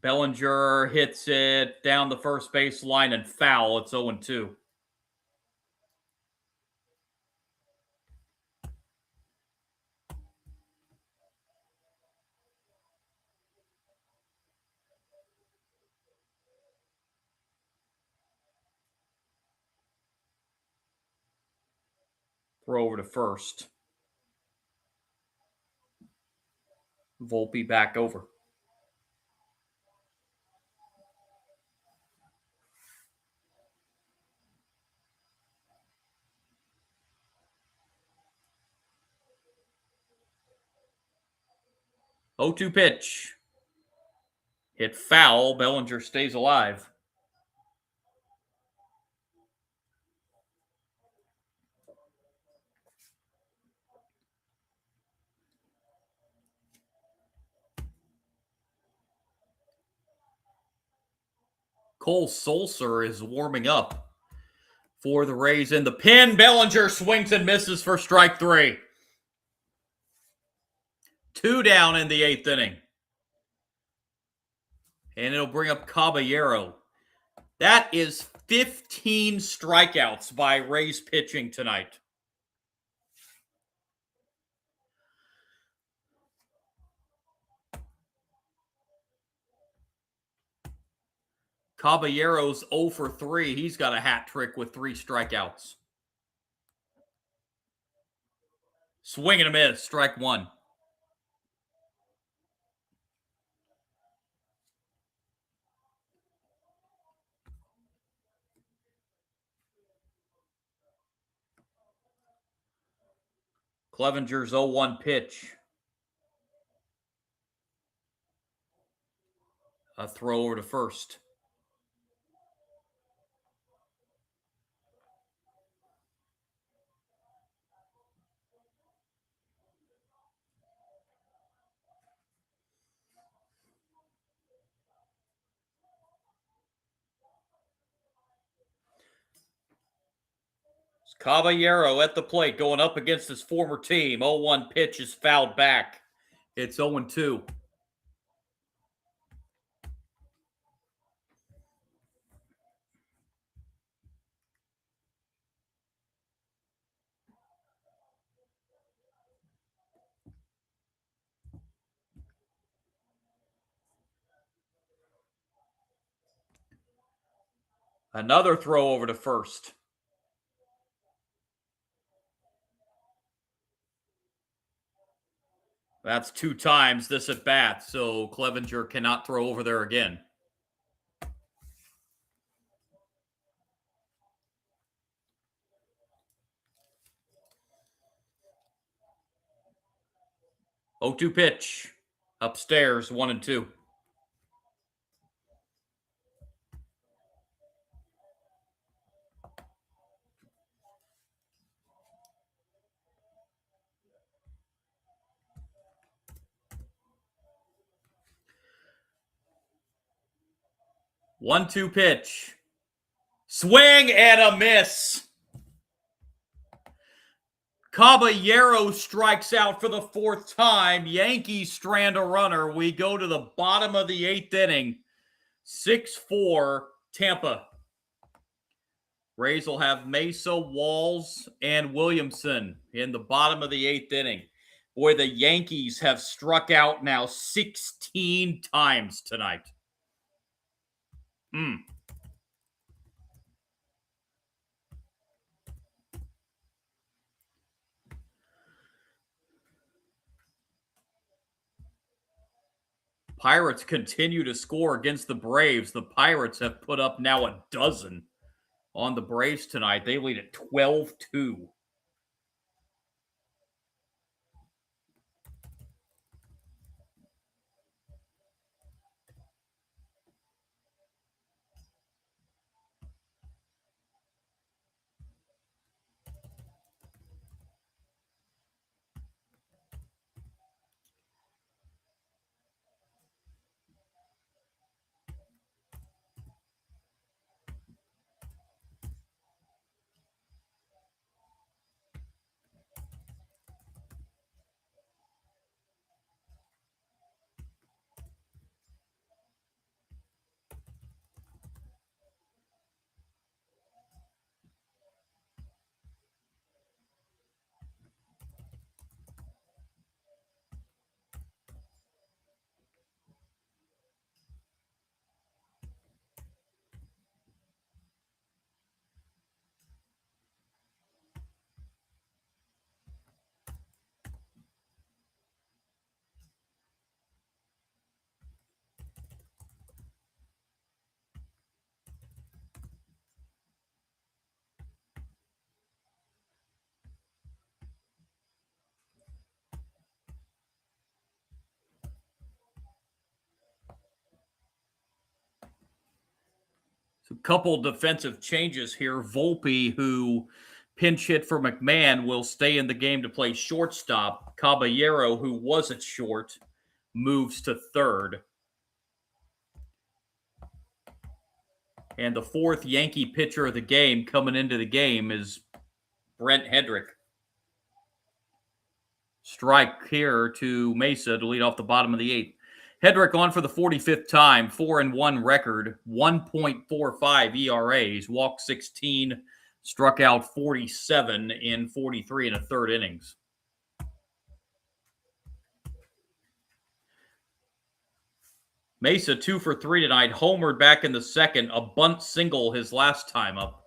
Bellinger hits it down the first base line and foul. It's 0-2. Throw over to first. Volpe back over. O2 pitch. Hit foul. Bellinger stays alive. Cole Sulser is warming up for the Rays in the pin. Bellinger swings and misses for strike 3. 2 down in the 8th inning. And it'll bring up Caballero. That is 15 strikeouts by Rays pitching tonight. Caballero's 0 for 3. He's got a hat trick with 3 strikeouts. Swing and a miss, strike 1. Clevenger's 0-1 pitch. A throw over to first. Caballero at the plate going up against his former team. 0-1 pitch is fouled back. It's 0-2. Another throw over to first. That's 2 times this at bat, so Clevenger cannot throw over there again. Oh, 2 pitch. Upstairs, 1-2. One-two pitch. Swing and a miss. Caballero strikes out for the 4th time. Yankees strand a runner. We go to the bottom of the 8th inning. 6-4 Tampa. Rays will have Mesa, Walls, and Williamson in the bottom of the 8th inning. Boy, the Yankees have struck out now 16 times tonight. Pirates continue to score against the Braves. The Pirates have put up now a dozen on the Braves tonight. They lead at 12-2. A couple defensive changes here. Volpe, who pinch hit for McMahon, will stay in the game to play shortstop. Caballero, who was at short, moves to third. And the fourth Yankee pitcher of the game coming into the game is Brent Hedrick. Strike here to Mesa to lead off the bottom of the 8th. Hedrick on for the 45th time, 4-1 record, 1.45 ERAs, walked 16, struck out 47 in 43 and a third innings. Mesa 2 for 3 tonight, homered back in the 2nd, a bunt single his last time up,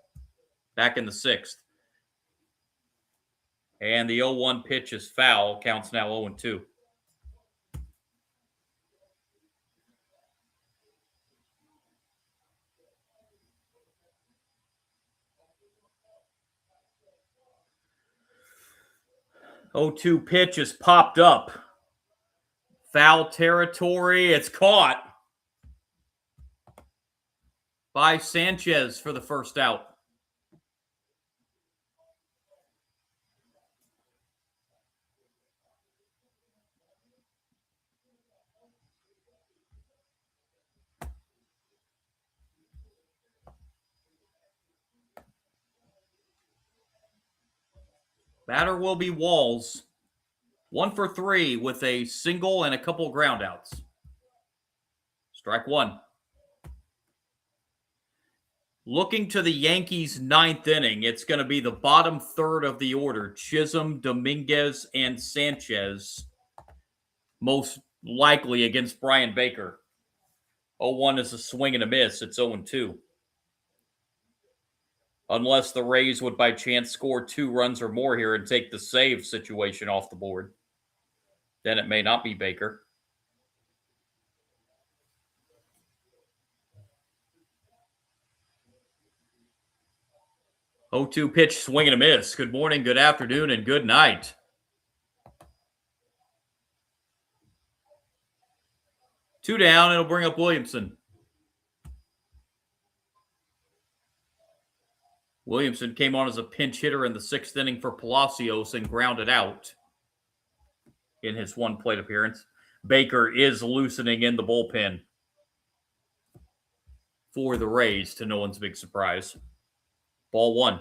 back in the 6th. And the 0-1 pitch is foul, counts now 0-2. Oh, 2 pitch is popped up. Foul territory. It's caught by Sanchez for the first out. Batter will be Walls. 1 for 3 with a single and a couple groundouts. Strike 1. Looking to the Yankees' 9th inning, it's going to be the bottom third of the order. Chisholm, Dominguez, and Sanchez. Most likely against Brian Baker. 0-1 is a swing and a miss. It's 0-2. Unless the Rays would by chance score 2 runs or more here and take the save situation off the board. Then it may not be Baker. Oh, 2 pitch, swing and a miss. Good morning, good afternoon, and good night. Two down, it'll bring up Williamson. Williamson came on as a pinch hitter in the 6th inning for Palacios and grounded out in his 1 plate appearance. Baker is loosening in the bullpen for the Rays, to no one's big surprise. Ball 1.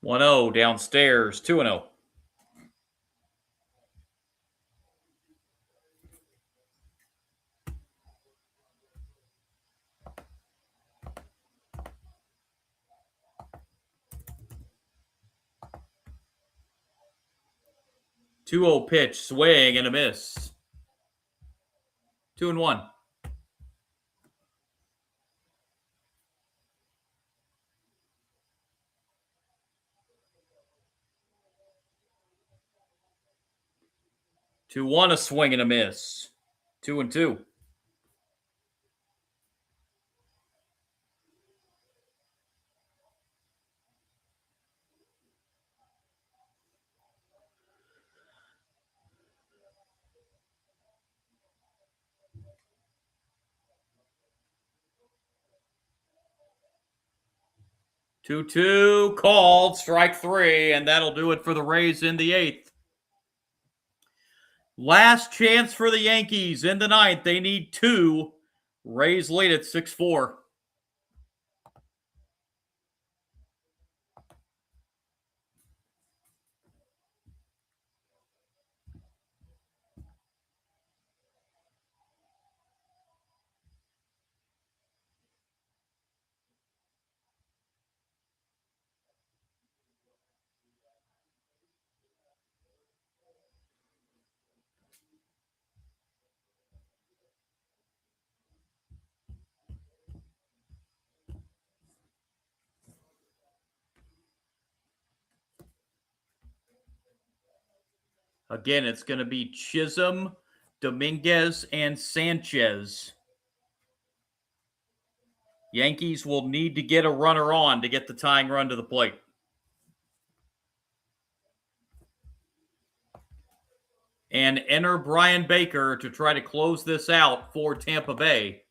One 0 downstairs, 2-0. Two 0 pitch, swing and a miss. 2-1. Two 1, a swing and a miss. 2-2. Two called, strike 3, and that'll do it for the Rays in the 8th. Last chance for the Yankees in the 9th. They need 2. Rays lead at 6-4. Again, it's going to be Chisholm, Dominguez, and Sanchez. Yankees will need to get a runner on to get the tying run to the plate. And enter Brian Baker to try to close this out for Tampa Bay.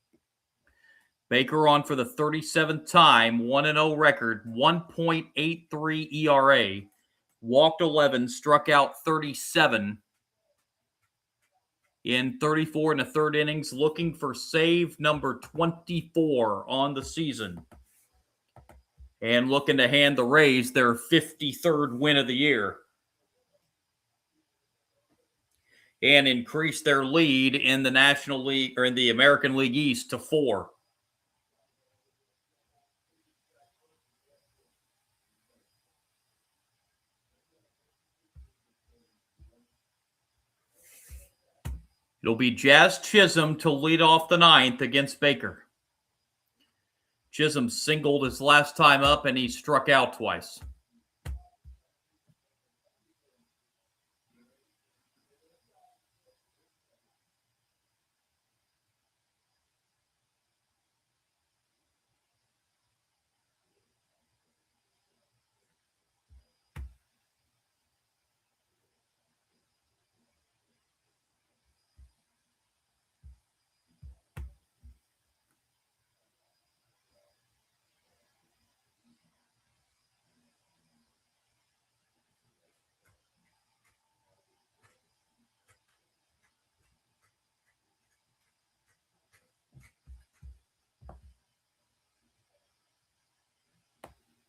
Baker on for the 37th time, 1-0 record, 1.83 ERA, walked 11, struck out 37 in 34 and a third innings, looking for save number 24 on the season. And looking to hand the Rays their 53rd win of the year. And increase their lead in the National League, or in the American League East, to 4. It'll be Jazz Chisholm to lead off the 9th against Baker. Chisholm singled his last time up, and he struck out twice.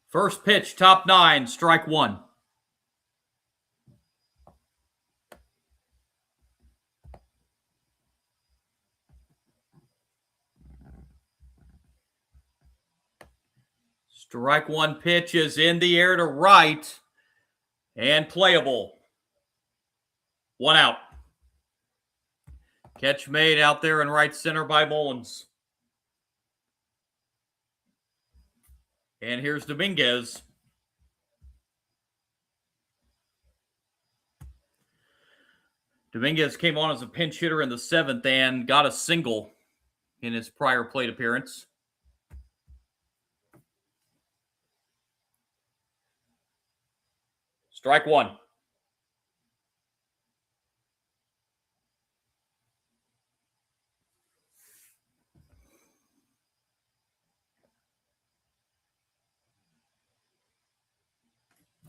First pitch, top 9, strike 1. Strike 1 pitch is in the air to right and playable. 1 out. Catch made out there in right center by Mullins. And here's Dominguez. Dominguez came on as a pinch hitter in the 7th and got a single in his prior plate appearance. Strike 1.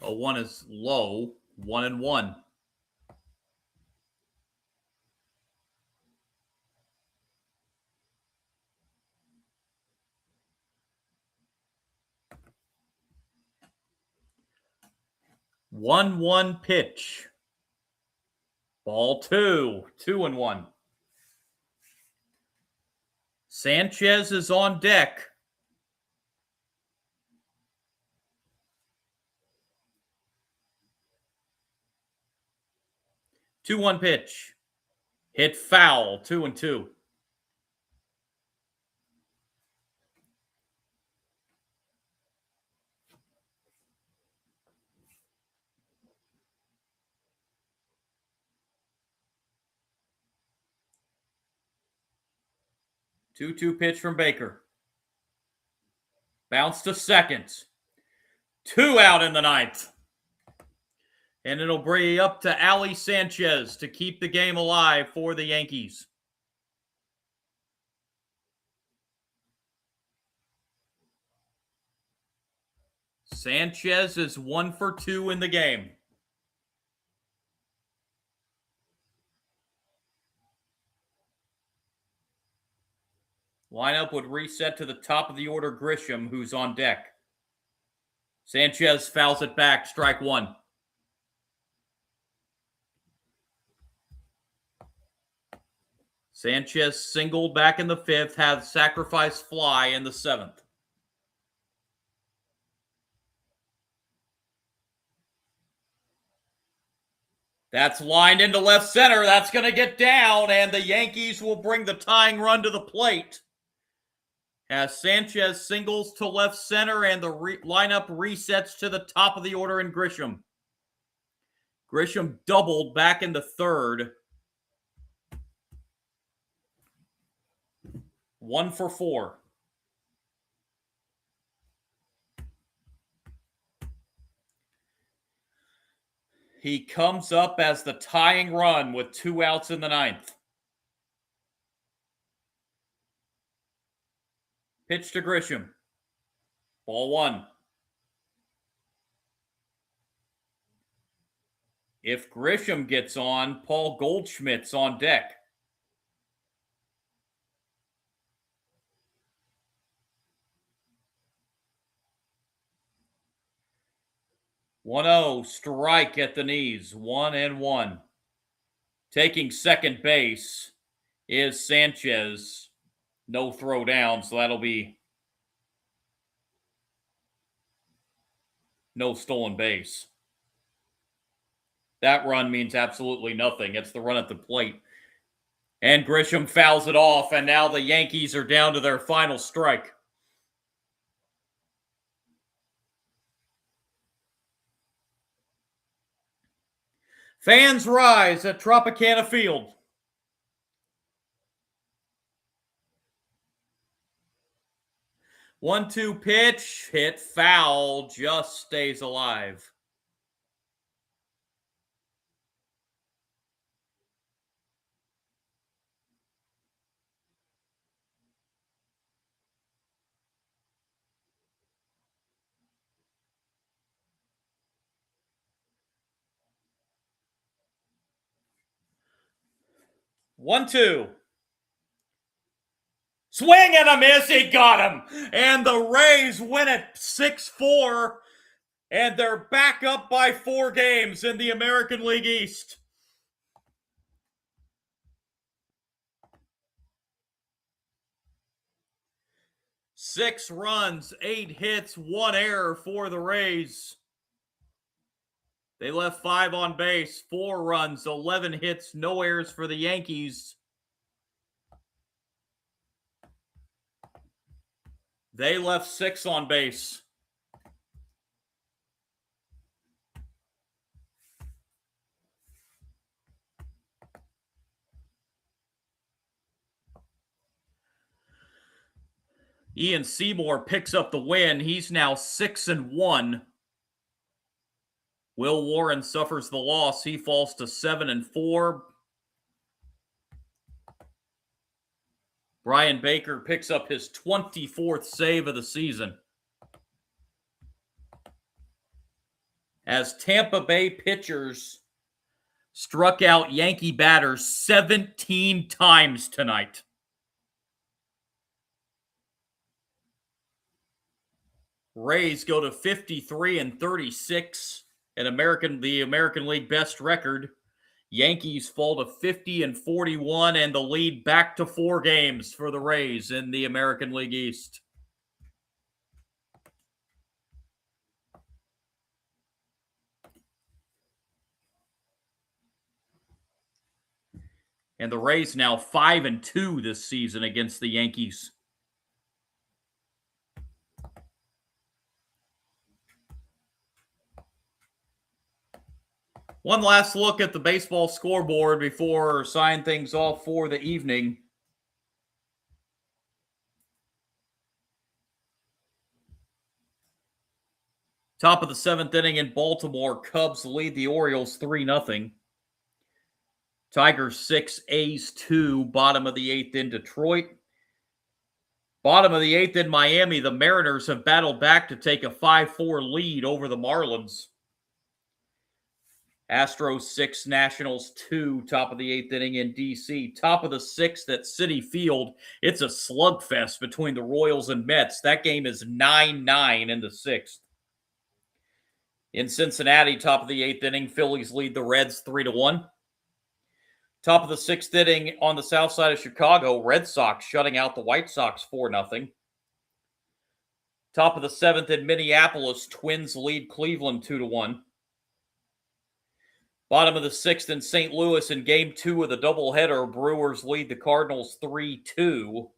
A 1 is low. 1-1. One pitch. Ball 2. 2-1. Sanchez is on deck. Two-one pitch. Hit foul. 2-2. Two-two pitch from Baker. Bounce to second. 2 out in the 9th. And it'll bring up to Ali Sanchez to keep the game alive for the Yankees. Sanchez is 1 for 2 in the game. Lineup would reset to the top of the order. Grisham, who's on deck. Sanchez fouls it back. Strike 1. Sanchez singled back in the 5th, had sacrifice fly in the 7th. That's lined into left center. That's going to get down, and the Yankees will bring the tying run to the plate. As Sanchez singles to left center, and the lineup resets to the top of the order in Grisham. Grisham doubled back in the 3rd. 1 for 4. He comes up as the tying run with 2 outs in the 9th. Pitch to Grisham. Ball one. If Grisham gets on, Paul Goldschmidt's on deck. One-0, strike at the knees, 1-1. Taking second base is Sanchez. No throw down, so that'll be no stolen base. That run means absolutely nothing. It's the run at the plate. And Grisham fouls it off, and now the Yankees are down to their final strike. Fans rise at Tropicana Field. 1-2 pitch, hit foul, just stays alive. One-two. Swing and a miss, he got him. And the Rays win it 6-4, and they're back up by 4 games in the American League East. Six runs, 8 hits, 1 error for the Rays. They left 5 on base, 4 runs, 11 hits, no errors for the Yankees. They left 6 on base. Ian Seymour picks up the win. He's now 6-1. Will Warren suffers the loss. He falls to 7-4. Brian Baker picks up his 24th save of the season. As Tampa Bay pitchers struck out Yankee batters 17 times tonight. Rays go to 53-36, the American League best record. Yankees fall to 50-41, and the lead back to 4 games for the Rays in the American League East. And the Rays now 5-2 this season against the Yankees. One last look at the baseball scoreboard before signing things off for the evening. Top of the 7th inning in Baltimore, Cubs lead the Orioles 3-0. Tigers 6, A's 2, bottom of the 8th in Detroit. Bottom of the 8th in Miami, the Mariners have battled back to take a 5-4 lead over the Marlins. Astros 6, Nationals 2, top of the 8th inning in D.C. Top of the 6th at Citi Field. It's a slugfest between the Royals and Mets. That game is 9-9 in the 6th. In Cincinnati, top of the 8th inning, Phillies lead the Reds 3-1. Top of the 6th inning on the south side of Chicago, Red Sox shutting out the White Sox 4-0. Top of the 7th in Minneapolis, Twins lead Cleveland 2-1. Bottom of the 6th in St. Louis in Game 2 of the doubleheader, Brewers lead the Cardinals 3-2.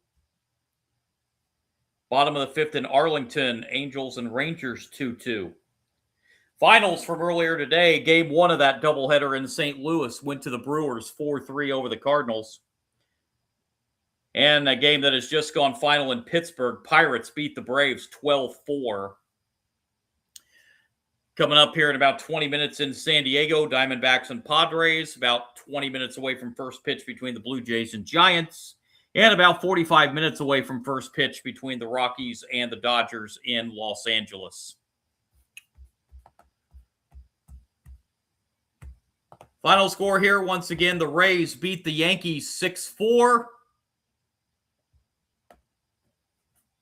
Bottom of the 5th in Arlington, Angels and Rangers 2-2. Finals from earlier today, Game 1 of that doubleheader in St. Louis went to the Brewers 4-3 over the Cardinals. And a game that has just gone final in Pittsburgh, Pirates beat the Braves 12-4. Coming up here in about 20 minutes in San Diego, Diamondbacks and Padres, about 20 minutes away from first pitch between the Blue Jays and Giants. and about 45 minutes away from first pitch between the Rockies and the Dodgers in Los Angeles. Final score here, once again, the Rays beat the Yankees 6-4.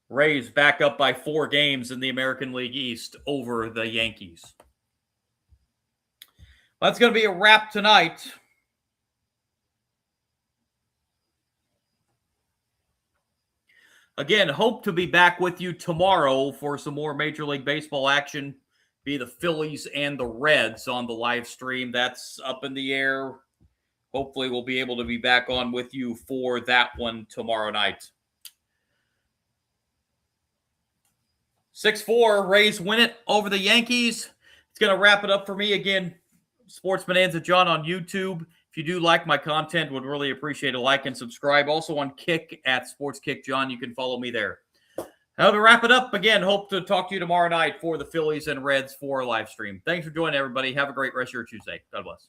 Rays back up by 4 games in the American League East over the Yankees. That's going to be a wrap tonight. Again, hope to be back with you tomorrow for some more Major League Baseball action. Be the Phillies and the Reds on the live stream. That's up in the air. Hopefully we'll be able to be back on with you for that one tomorrow night. 6-4, Rays win it over the Yankees. It's going to wrap it up for me. Again, Sports Bonanza John on YouTube. If you do like my content, would really appreciate a like and subscribe. Also on Kick at Sports Kick John. You can follow me there. Now to wrap it up, again, hope to talk to you tomorrow night for the Phillies and Reds for a live stream. Thanks for joining, everybody. Have a great rest of your Tuesday. God bless.